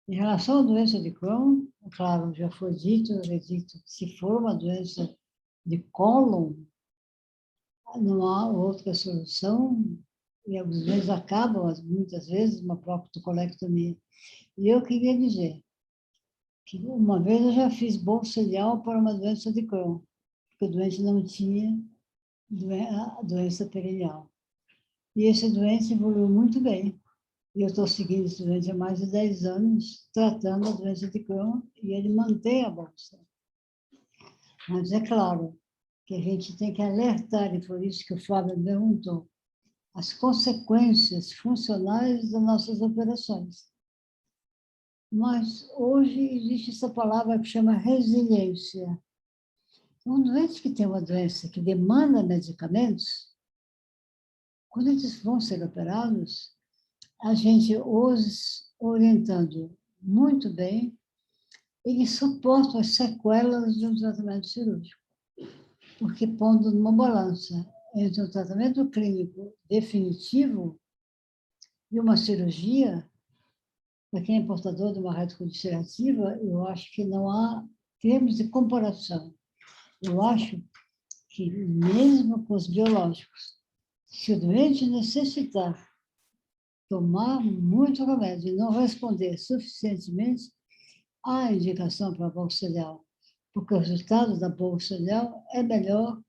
Em relação à doença de Crohn, claro, já foi dito, eu acredito que se for uma doença de cólon, não há outra solução, e às vezes acabam, muitas vezes, uma proctocolectomia. E eu queria dizer que uma vez eu já fiz bolsa ciliar para uma doença de Crohn, porque o doente não tinha a doença perineal. E esse doente evoluiu muito bem. E eu estou seguindo esse doente há mais de 10 anos, tratando a doença de Crohn, e ele mantém a bolsa. Mas é claro que a gente tem que alertar, e por isso que o Fábio perguntou, as consequências funcionais das nossas operações. Mas hoje existe essa palavra que chama resiliência. Um doente que tem uma doença que demanda medicamentos, quando eles vão ser operados, a gente os orientando muito bem, eles suportam as sequelas de um tratamento cirúrgico, porque pondo numa balança entre um tratamento clínico definitivo e uma cirurgia, para quem é portador de uma retocolite ulcerativa, eu acho que não há termos de comparação. Eu acho que, mesmo com os biológicos, se o doente necessitar tomar muito remédio e não responder suficientemente, há indicação para a bolsa ciliar, porque o resultado da bolsa ciliar é melhor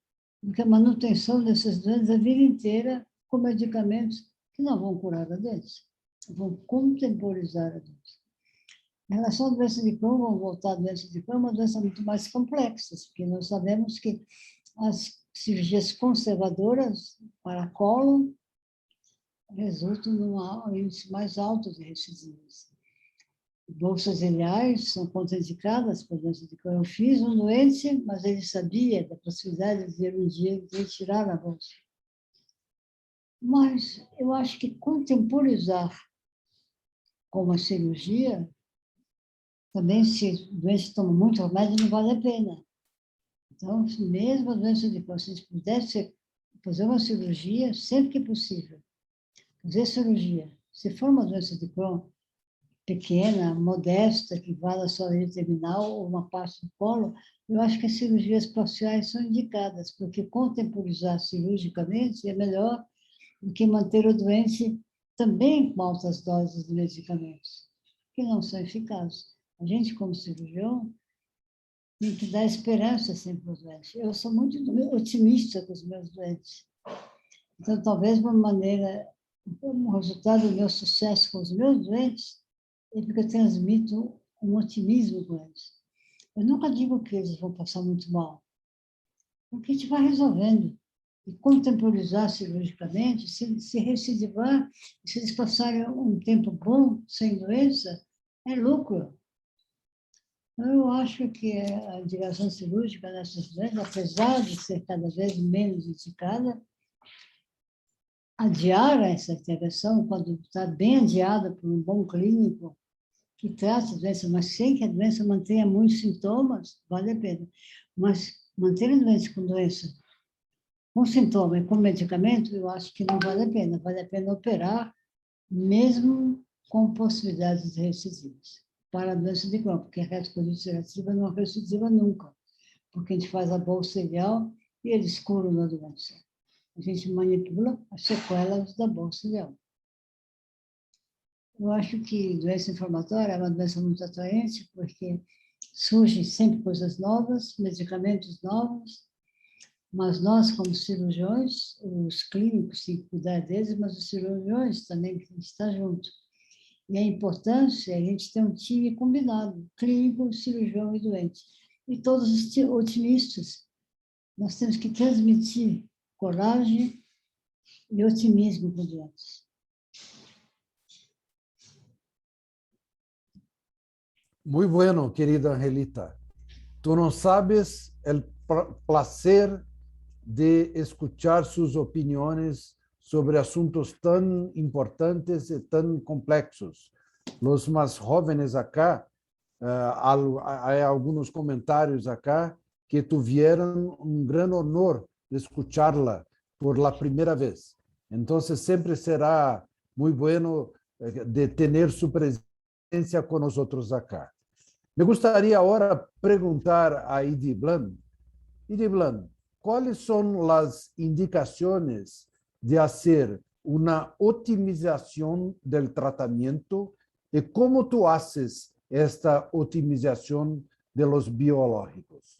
porque a manutenção desses doentes a vida inteira com medicamentos que não vão curar a doença, vão contemporizar a doença. Em relação à doença de Crohn, vamos voltar à doença de Crohn, uma doença muito mais complexa, porque nós sabemos que as cirurgias conservadoras para cólon resultam num índice mais alto de recidivas. Bolsas ileais são contraindicadas por doença de Crohn. Eu fiz um doente, mas ele sabia da possibilidade de um dia retirar a bolsa. Mas eu acho que contemporizar com uma cirurgia, também se o doente toma muito remédio, não vale a pena. Então, mesmo a doença de Crohn, se a gente pudesse fazer uma cirurgia, sempre que possível, fazer cirurgia. Se for uma doença de Crohn pequena, modesta, que vá da sua linha terminal ou uma parte do colo, eu acho que as cirurgias parciais são indicadas, porque contemporizar cirurgicamente é melhor do que manter o doente também com altas doses de medicamentos, que não são eficazes. A gente, como cirurgião, tem que dar esperança sempre para os doentes. Eu sou muito otimista com os meus doentes. Então, talvez uma maneira, um resultado do meu sucesso com os meus doentes é porque eu transmito um otimismo com eles. Eu nunca digo que eles vão passar muito mal, porque a gente vai resolvendo. E contemporizar cirurgicamente, se recidivar, se eles passarem um tempo bom, sem doença, é lucro. Eu acho que a indicação cirúrgica nessas doenças, apesar de ser cada vez menos indicada, adiar essa intervenção, quando está bem adiada por um bom clínico, que trata a doença, mas sem que a doença mantenha muitos sintomas, vale a pena. Mas manter a doença com sintoma e com medicamento, eu acho que não vale a pena. Vale a pena operar, mesmo com possibilidades de recidivas. Para a doença de Crohn, porque a retocolite ulcerativa não é recidiva nunca, porque a gente faz a bolsa ileal e eles curam a doença. A gente manipula as sequelas da bolsa ileal. Eu acho que doença inflamatória é uma doença muito atraente, porque surgem sempre coisas novas, medicamentos novos, mas nós, como cirurgiões, os clínicos têm que cuidar deles, mas os cirurgiões também têm que estar junto. E a importância é a gente ter um time combinado, clínico, cirurgião e doente. E todos os otimistas. Nós temos que transmitir coragem e otimismo para os doentes. Muy bueno, querida Angelita. Tú no sabes el placer de escuchar sus opiniones sobre asuntos tan importantes y tan complejos. Los más jóvenes acá, hay algunos comentarios acá que tuvieron un gran honor de escucharla por la primera vez. Entonces, siempre será muy bueno de tener su presencia con nosotros acá. Me gustaría ahora preguntar a Idy Bland. Idy Bland, ¿cuáles son las indicaciones de hacer una optimización del tratamiento y cómo tú haces esta optimización de los biológicos?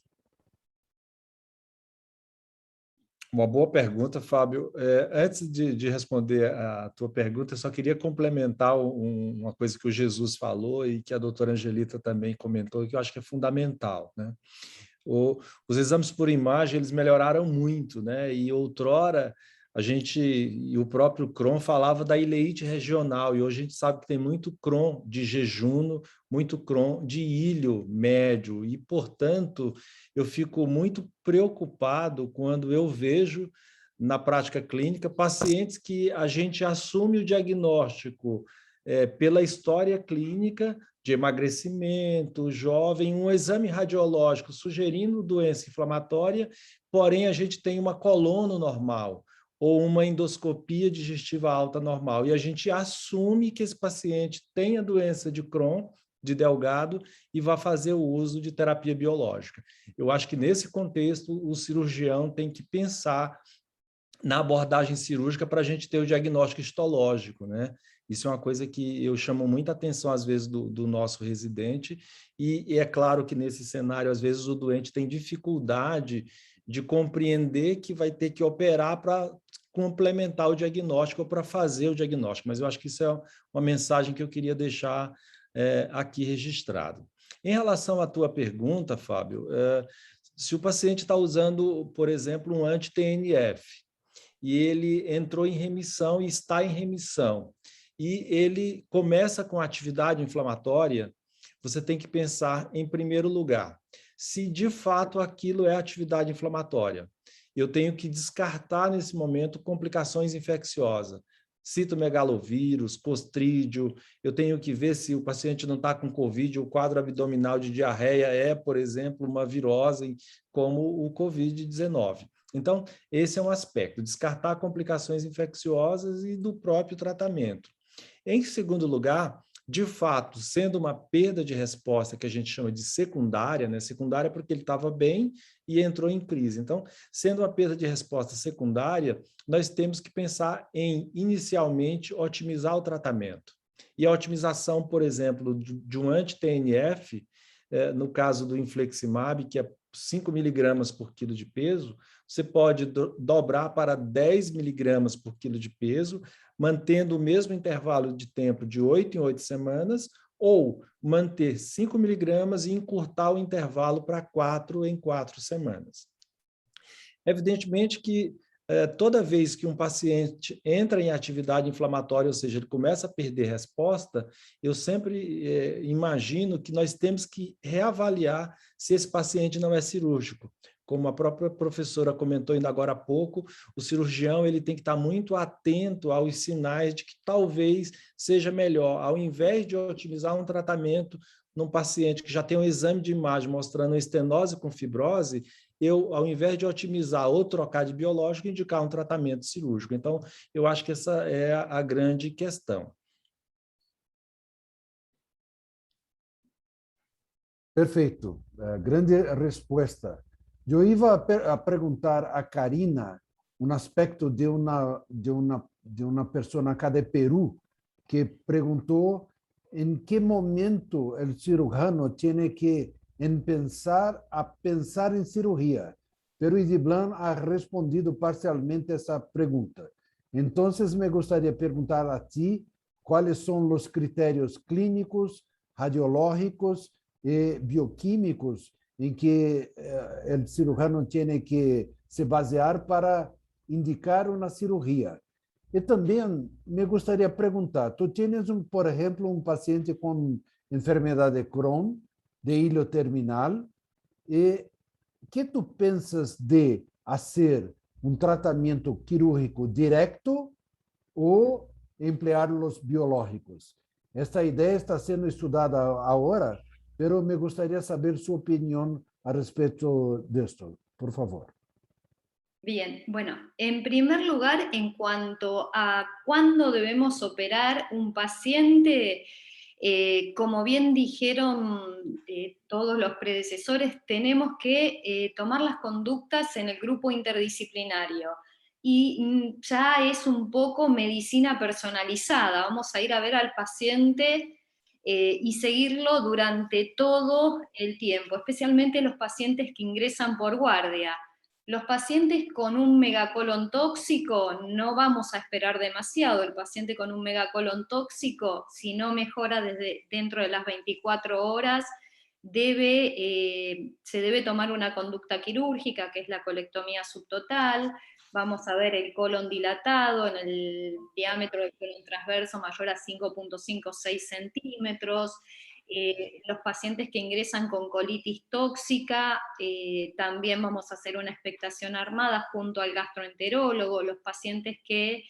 Uma boa pergunta, Fábio. Antes de responder a tua pergunta, eu só queria complementar uma coisa que o Jesus falou e que a doutora Angelita também comentou, que eu acho que é fundamental, né? Os exames por imagem, eles melhoraram muito, né? E outrora, e o próprio Crohn falava da ileite regional, e hoje a gente sabe que tem muito Crohn de jejuno, muito Crohn de ilho médio, e, portanto, eu fico muito preocupado quando eu vejo, na prática clínica, pacientes que a gente assume o diagnóstico pela história clínica, de emagrecimento, jovem, um exame radiológico sugerindo doença inflamatória, porém a gente tem uma colono normal ou uma endoscopia digestiva alta normal, e a gente assume que esse paciente tem a doença de Crohn, de Delgado, e vai fazer o uso de terapia biológica. Eu acho que, nesse contexto, o cirurgião tem que pensar na abordagem cirúrgica para a gente ter o diagnóstico histológico, né? Isso é uma coisa que eu chamo muita atenção, às vezes, do nosso residente, e é claro que nesse cenário, às vezes, o doente tem dificuldade de compreender que vai ter que operar para complementar o diagnóstico ou para fazer o diagnóstico, mas eu acho que isso é uma mensagem que eu queria deixar aqui registrado. Em relação à tua pergunta, Fábio, se o paciente está usando, por exemplo, um anti-TNF, e ele entrou em remissão e está em remissão, e ele começa com atividade inflamatória, você tem que pensar, em primeiro lugar, se de fato aquilo é atividade inflamatória. Eu tenho que descartar, nesse momento, complicações infecciosas. Citomegalovírus, clostrídio, eu tenho que ver se o paciente não está com Covid, o quadro abdominal de diarreia é, por exemplo, uma virose, como o Covid-19. Então, esse é um aspecto, descartar complicações infecciosas e do próprio tratamento. Em segundo lugar, de fato, sendo uma perda de resposta que a gente chama de secundária, né? Secundária porque ele estava bem e entrou em crise. Então, sendo uma perda de resposta secundária, nós temos que pensar em, inicialmente, otimizar o tratamento. E a otimização, por exemplo, de um anti-TNF, no caso do infliximab, que é 5 miligramas por quilo de peso, você pode dobrar para 10 miligramas por quilo de peso, mantendo o mesmo intervalo de tempo de 8 em 8 semanas, ou manter 5 miligramas e encurtar o intervalo para 4 em 4 semanas. Evidentemente que toda vez que um paciente entra em atividade inflamatória, ou seja, ele começa a perder resposta, eu sempre imagino que nós temos que reavaliar se esse paciente não é cirúrgico. Como a própria professora comentou ainda agora há pouco, o cirurgião ele tem que estar muito atento aos sinais de que talvez seja melhor, ao invés de otimizar um tratamento num paciente que já tem um exame de imagem mostrando estenose com fibrose, eu, ao invés de otimizar ou trocar de biológico, indicar um tratamento cirúrgico. Então, eu acho que essa é a grande questão. Perfeito, grande resposta. Eu ia a perguntar a Karina um aspecto de uma pessoa acá de Peru que perguntou em que momento o cirurgião tem que pensar em cirurgia. Pero Idiblan ha respondido parcialmente essa pergunta. Então, me gostaria de perguntar a ti quais são os critérios clínicos, radiológicos e bioquímicos em que o cirurgião tem que se basear para indicar uma cirurgia. E também me gostaria de perguntar, tu tens, por exemplo, um paciente com enfermidade de Crohn, de hilo terminal, e que tu pensas de fazer um tratamento quirúrgico direto ou emplear os biológicos? Esta ideia está sendo estudada agora, pero me gustaría saber su opinión al respecto de esto, por favor. Bien, bueno, en primer lugar, en cuanto a cuándo debemos operar un paciente, como bien dijeron todos los predecesores, tenemos que tomar las conductas en el grupo interdisciplinario. Y ya es un poco medicina personalizada, vamos a ir a ver al paciente y seguirlo durante todo el tiempo, especialmente los pacientes que ingresan por guardia. Los pacientes con un megacolon tóxico no vamos a esperar demasiado. El paciente con un megacolon tóxico, si no mejora desde dentro de las 24 horas, se debe tomar una conducta quirúrgica, que es la colectomía subtotal. Vamos a ver el colon dilatado en el diámetro del colon transverso mayor a 5.56 centímetros. Los pacientes que ingresan con colitis tóxica, también vamos a hacer una expectación armada junto al gastroenterólogo. Los pacientes que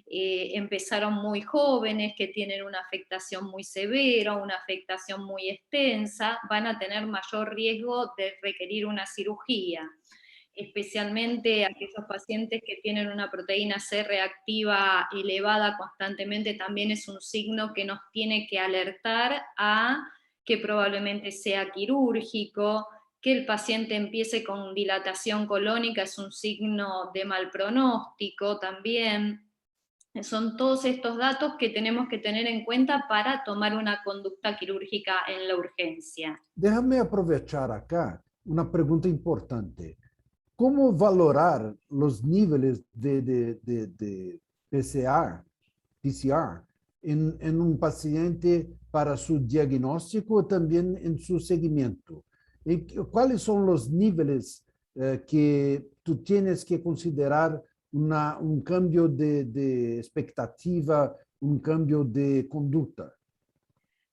empezaron muy jóvenes, que tienen una afectación muy severa, una afectación muy extensa, van a tener mayor riesgo de requerir una cirugía. Especialmente aquellos pacientes que tienen una proteína C reactiva elevada constantemente, también es un signo que nos tiene que alertar a que probablemente sea quirúrgico. Que el paciente empiece con dilatación colónica es un signo de mal pronóstico también. Son todos estos datos que tenemos que tener en cuenta para tomar una conducta quirúrgica en la urgencia. Déjame aprovechar acá una pregunta importante. ¿Cómo valorar los niveles de PCR en un paciente para su diagnóstico y también en su seguimiento? ¿Y cuáles son los niveles que tú tienes que considerar un cambio de expectativa, un cambio de conducta?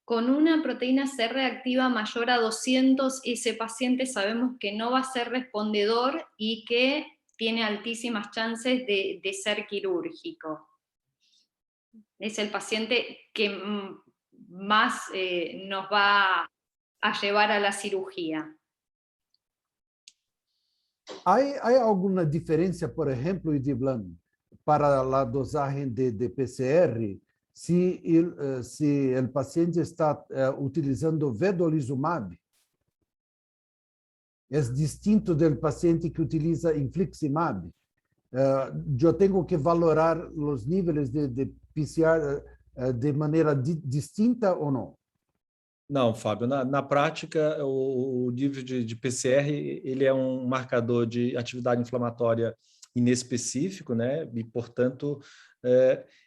Con una proteína C reactiva mayor a 200, ese paciente sabemos que no va a ser respondedor y que tiene altísimas chances de ser quirúrgico. Es el paciente que más nos va a llevar a la cirugía. ¿Hay alguna diferencia, por ejemplo, Idiblan, para la dosaje de PCR, si el paciente está utilizando vedolizumab? Es distinto del paciente que utiliza infliximab. Yo tengo que valorar los niveles de PCR de maneira distinta ou não? Não, Fábio, na prática, o nível de PCR ele é um marcador de atividade inflamatória inespecífico, né? E, portanto,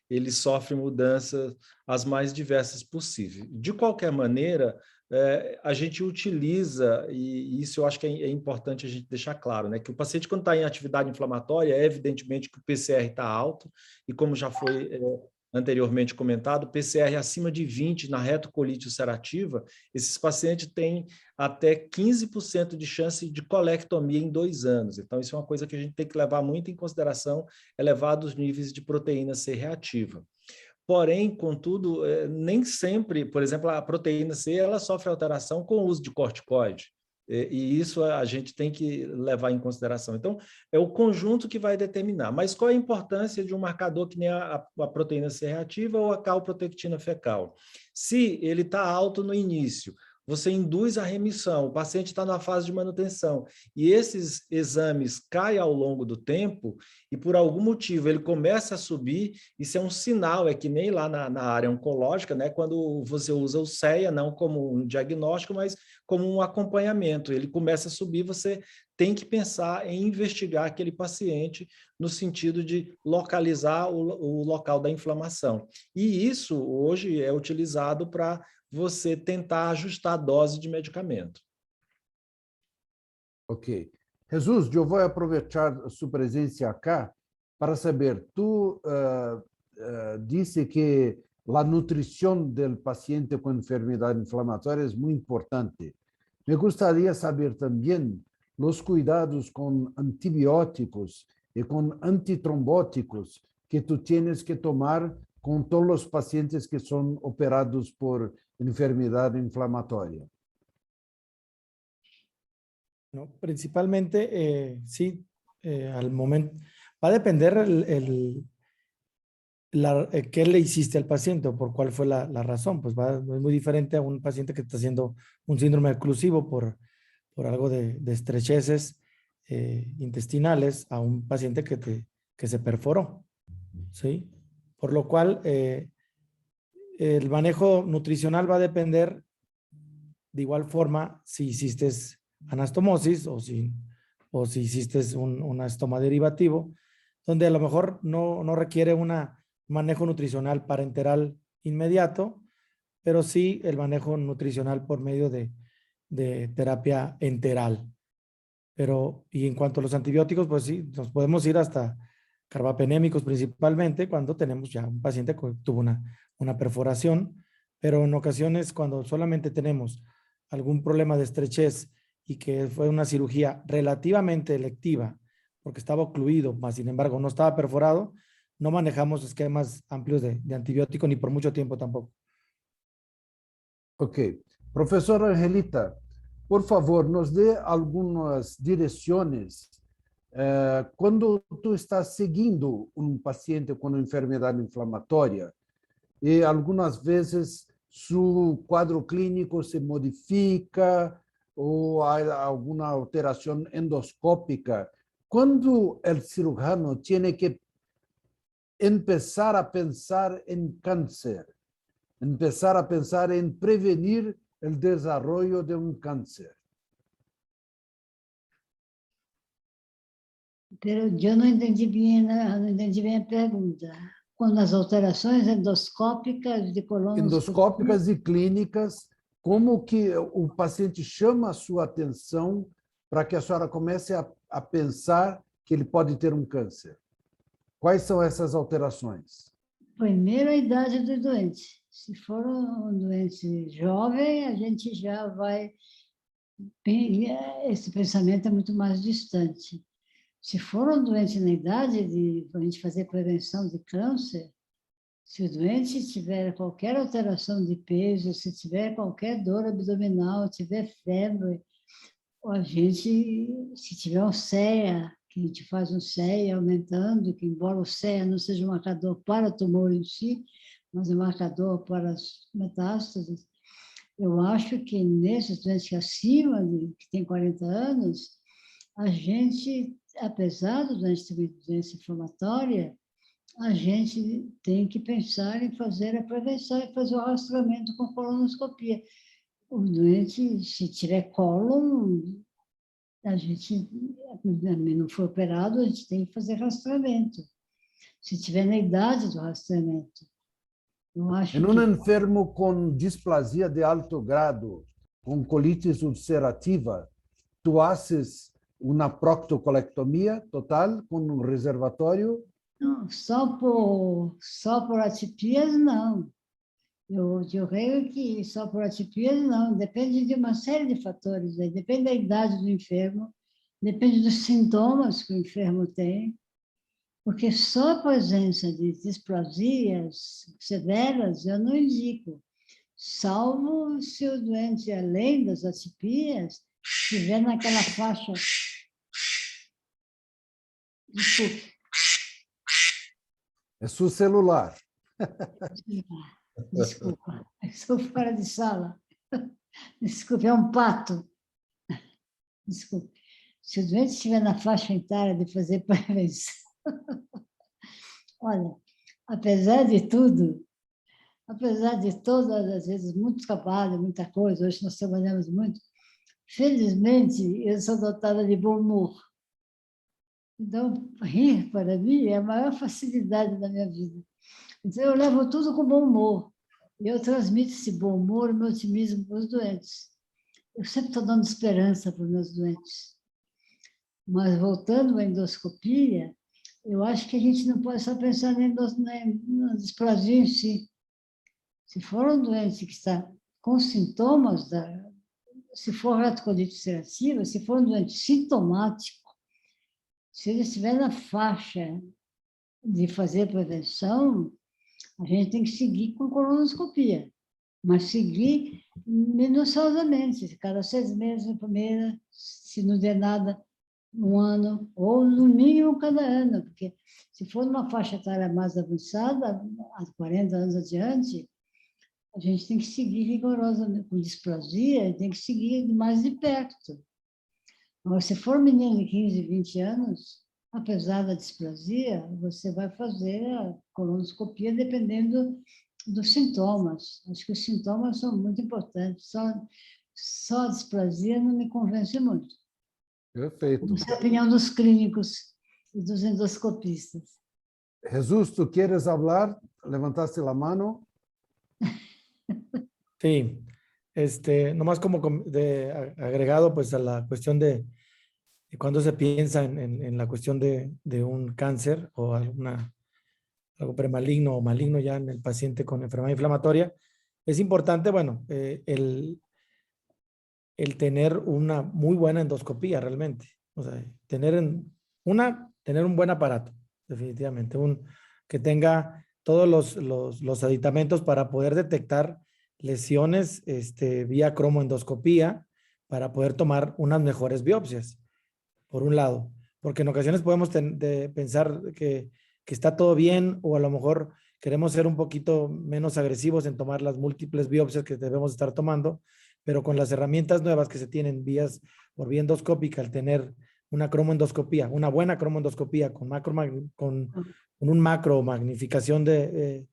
ele sofre mudanças as mais diversas possíveis. De qualquer maneira, a gente utiliza, e isso eu acho que é importante a gente deixar claro, né? Que o paciente, quando está em atividade inflamatória, é evidentemente que o PCR está alto, e como já foi anteriormente comentado, PCR acima de 20 na retocolite ulcerativa, esses pacientes têm até 15% de chance de colectomia em 2 anos. Então, isso é uma coisa que a gente tem que levar muito em consideração, elevados níveis de proteína C reativa. Porém, contudo, nem sempre, por exemplo, a proteína C ela sofre alteração com o uso de corticoide. E isso a gente tem que levar em consideração. Então, é o conjunto que vai determinar. Mas qual a importância de um marcador que nem a proteína C reativa ou a calprotectina fecal? Se ele está alto no início, você induz a remissão, o paciente está na fase de manutenção, e esses exames caem ao longo do tempo, e por algum motivo ele começa a subir, isso é um sinal, é que nem lá na área oncológica, né, quando você usa o CEA, não como um diagnóstico, mas como um acompanhamento, ele começa a subir, você tem que pensar em investigar aquele paciente no sentido de localizar o local da inflamação. E isso hoje é utilizado para você tentar ajustar a dose de medicamento. Ok. Jesus, eu vou aproveitar a sua presença aqui para saber, tu disse que a nutrição do paciente com enfermidade inflamatória é muito importante. Me gostaria saber também os cuidados com antibióticos e com antitrombóticos que tu tienes que tomar com todos os pacientes que são operados por enfermedad inflamatoria. No, principalmente, sí, al momento, va a depender qué le hiciste al paciente o por cuál fue la razón. Pues es muy diferente a un paciente que está haciendo un síndrome oclusivo por algo de estrecheces intestinales a un paciente que se perforó, ¿sí? Por lo cual, el manejo nutricional va a depender de igual forma si hiciste anastomosis o si hiciste un estoma derivativo, donde a lo mejor no requiere un manejo nutricional parenteral inmediato, pero sí el manejo nutricional por medio de terapia enteral. Y en cuanto a los antibióticos, pues sí, nos podemos ir hasta carbapenémicos principalmente cuando tenemos ya un paciente que tuvo una perforación, pero en ocasiones cuando solamente tenemos algún problema de estrechez y que fue una cirugía relativamente electiva, porque estaba ocluido, más sin embargo no estaba perforado, no manejamos esquemas amplios de antibiótico ni por mucho tiempo tampoco. Ok. Profesora Angelita, por favor, nos dê algumas direções quando tu estás seguindo um paciente com enfermidade inflamatória e algumas vezes seu quadro clínico se modifica ou há alguma alteração endoscópica, quando o cirurgião tem que empezar a pensar en cáncer, empezar a pensar en prevenir el desarrollo de un cáncer. Pero eu não entendi bem a pergunta. Quando as alterações endoscópicas de colonoscopia... Endoscópicas e clínicas, como que o paciente chama a sua atenção para que a senhora comece a pensar que ele pode ter um câncer? Quais são essas alterações? Primeiro, a idade do doente. Se for um doente jovem, a gente já vai... Esse pensamento é muito mais distante. Se for um doente na idade de a gente fazer prevenção de câncer, se o doente tiver qualquer alteração de peso, se tiver qualquer dor abdominal, tiver febre, a gente, se tiver um CEA, que a gente faz um CEA aumentando, que embora o CEA não seja um marcador para o tumor em si, mas um marcador para as metástases, eu acho que nesses doentes que acima, que tem 40 anos, a gente, apesar do doente ter doença inflamatória, a gente tem que pensar em fazer a prevenção e fazer o rastreamento com colonoscopia. O doente, se tiver cólon, a gente não foi operado, a gente tem que fazer rastreamento. Se tiver na idade do rastreamento. Eu acho em um enfermo com displasia de alto grado, com colitis ulcerativa, tu haces uma proctocolectomia total com um reservatório? Não, só por atipias, não. Eu creio que só por atipias, não. Depende de uma série de fatores. Depende da idade do enfermo, depende dos sintomas que o enfermo tem, porque só a presença de displasias severas eu não indico, salvo se o doente, além das atipias, estiver naquela faixa... Desculpe. É seu celular. Desculpa, estou fora de sala. Desculpe, é um pato. Desculpe. Se o doente estiver na faixa etária de fazer prevenção... Olha, apesar de tudo, apesar de todas as vezes, muito trabalho, muita coisa, hoje nós trabalhamos muito, felizmente, eu sou dotada de bom humor. Então, rir, para mim, é a maior facilidade da minha vida. Então, eu levo tudo com bom humor. E eu transmito esse bom humor e meu otimismo para os doentes. Eu sempre estou dando esperança para os meus doentes. Mas, voltando à endoscopia, eu acho que a gente não pode só pensar na displasia em si. Se for um doente que está com sintomas, se for retocolite ulcerativa, se for um doente sintomático, se ele estiver na faixa de fazer prevenção, a gente tem que seguir com colonoscopia, mas seguir minuciosamente, cada 6 meses a primeira, se não der nada, 1 ano, ou no mínimo cada ano, porque se for numa faixa etária mais avançada, há 40 anos adiante, a gente tem que seguir rigorosamente, com displasia, tem que seguir mais de perto. Agora, se for menino de 15, 20 anos, apesar da displasia, você vai fazer a colonoscopia dependendo dos sintomas. Acho que os sintomas são muito importantes. Só a displasia não me convence muito. Perfeito. Essa é a opinião dos clínicos e dos endoscopistas. Jesús, ¿tú quieres hablar? ¿Levantaste la mano? Sí, nomás como agregado pues a la cuestión de cuando se piensa en la cuestión de un cáncer o algo premaligno o maligno ya en el paciente con enfermedad inflamatoria, es importante, bueno, el tener una muy buena endoscopía realmente. O sea, tener un buen aparato, definitivamente, que tenga todos los aditamentos para poder detectar lesiones vía cromoendoscopía para poder tomar unas mejores biopsias, por un lado. Porque en ocasiones podemos pensar que está todo bien o a lo mejor queremos ser un poquito menos agresivos en tomar las múltiples biopsias que debemos estar tomando, pero con las herramientas nuevas que se tienen por vía endoscópica, al tener una cromoendoscopía, una buena cromoendoscopía con un macro magnificación de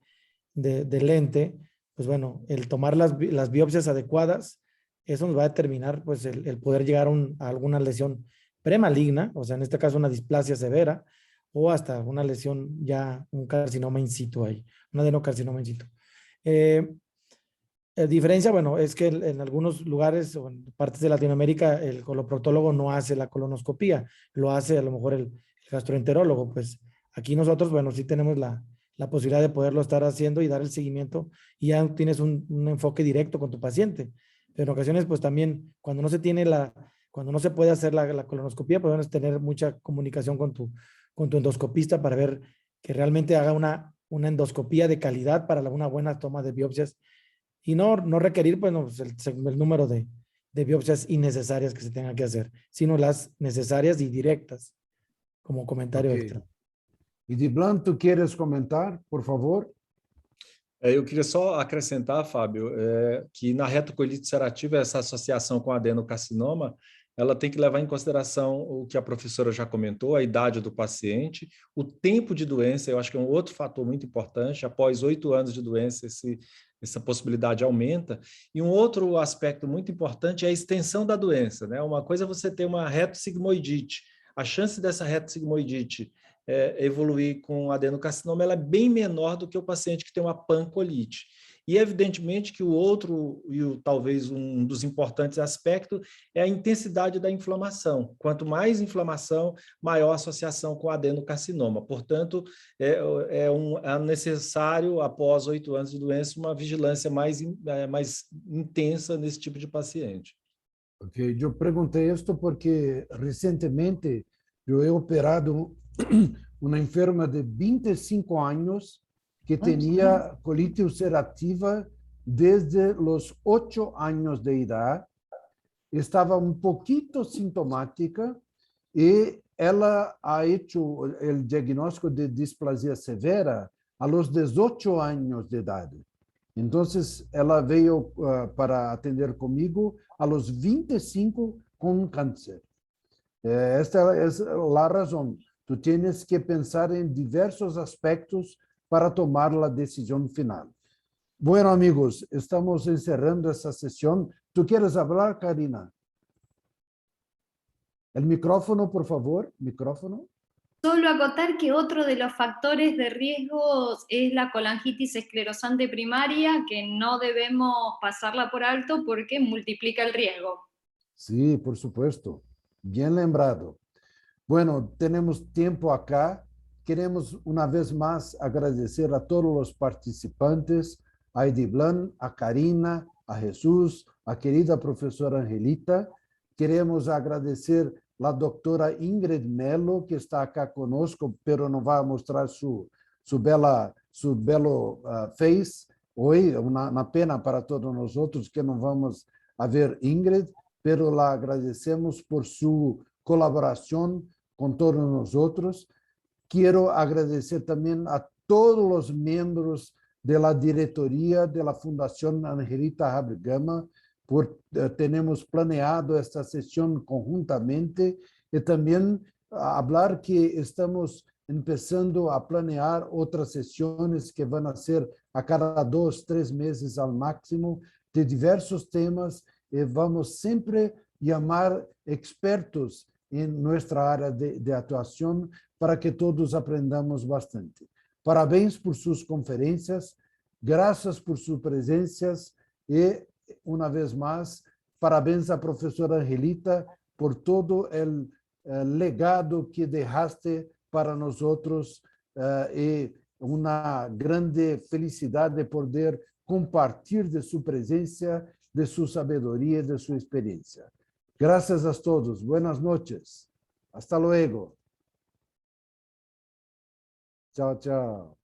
lente, pues bueno, el tomar las biopsias adecuadas, eso nos va a determinar pues el poder llegar a alguna lesión premaligna, o sea, en este caso una displasia severa, o hasta una lesión ya, un carcinoma in situ ahí, un adenocarcinoma in situ. La diferencia, bueno, es que en algunos lugares o en partes de Latinoamérica el coloproctólogo no hace la colonoscopía, lo hace a lo mejor el gastroenterólogo. Pues aquí nosotros, bueno, sí tenemos la posibilidad de poderlo estar haciendo y dar el seguimiento y ya tienes un enfoque directo con tu paciente. Pero en ocasiones, pues también cuando no se tiene cuando no se puede hacer la colonoscopía, podemos tener mucha comunicación con tu endoscopista para ver que realmente haga una endoscopía de calidad para una buena toma de biopsias y no requerir pues, no, pues, el número de biopsias innecesarias que se tengan que hacer, sino las necesarias y directas, como comentario extra. E Diblan, tu queres comentar, por favor? Eu queria só acrescentar, Fábio, que na retocolite ulcerativa, essa associação com adenocarcinoma, ela tem que levar em consideração o que a professora já comentou, a idade do paciente, o tempo de doença, eu acho que é um outro fator muito importante. Após 8 anos de doença, essa possibilidade aumenta. E um outro aspecto muito importante é a extensão da doença, né? Uma coisa é você ter uma retosigmoidite. A chance dessa retosigmoidite evoluir com adenocarcinoma, ela é bem menor do que o paciente que tem uma pancolite. E, evidentemente, que o outro, talvez um dos importantes aspectos, é a intensidade da inflamação. Quanto mais inflamação, maior a associação com adenocarcinoma. Portanto, é necessário, após 8 anos de doença, uma vigilância mais intensa nesse tipo de paciente. Ok, eu perguntei isto porque, recentemente, eu he operado uma enferma de 25 anos que tenía colitis ulcerativa desde los 8 años de edad. Estaba un poquito sintomática y ella ha hecho el diagnóstico de displasia severa a los 18 años de edad. Entonces, ella veio para atender conmigo a los 25 con cáncer. Esta es la razón. Tú tienes que pensar en diversos aspectos para tomar la decisión final. Bueno, amigos, estamos encerrando esta sesión. ¿Tú quieres hablar, Karina? El micrófono, por favor. Micrófono. Solo acotar que otro de los factores de riesgo es la colangitis esclerosante primaria, que no debemos pasarla por alto porque multiplica el riesgo. Sí, por supuesto. Bien lembrado. Bueno, tenemos tiempo acá. Queremos una vez más agradecer a todos los participantes, a Ediblan, a Karina, a Jesús, a querida profesora Angelita. Queremos agradecer a la doctora Ingrid Mello, que está acá conosco, pero no va a mostrar su belo face hoy. Una pena para todos nosotros que no vamos a ver Ingrid, pero la agradecemos por su colaboración con todos nosotros. Quiero agradecer también a todos los miembros de la directoría de la Fundación Angelita Habsburgo. Tenemos planeado esta sesión conjuntamente y también hablar que estamos empezando a planear otras sesiones que van a ser a cada 2, 3 meses al máximo de diversos temas y vamos siempre llamar expertos en nuestra área de actuación para que todos aprendamos bastante. Parabéns por sus conferencias, gracias por sus presencias y una vez más, parabéns a profesora Angelita por todo el legado que dejaste para nosotros y una grande felicidad de poder compartir de su presencia, de su sabiduría, de su experiencia. Gracias a todos. Buenas noches. Hasta luego. Chao, chao.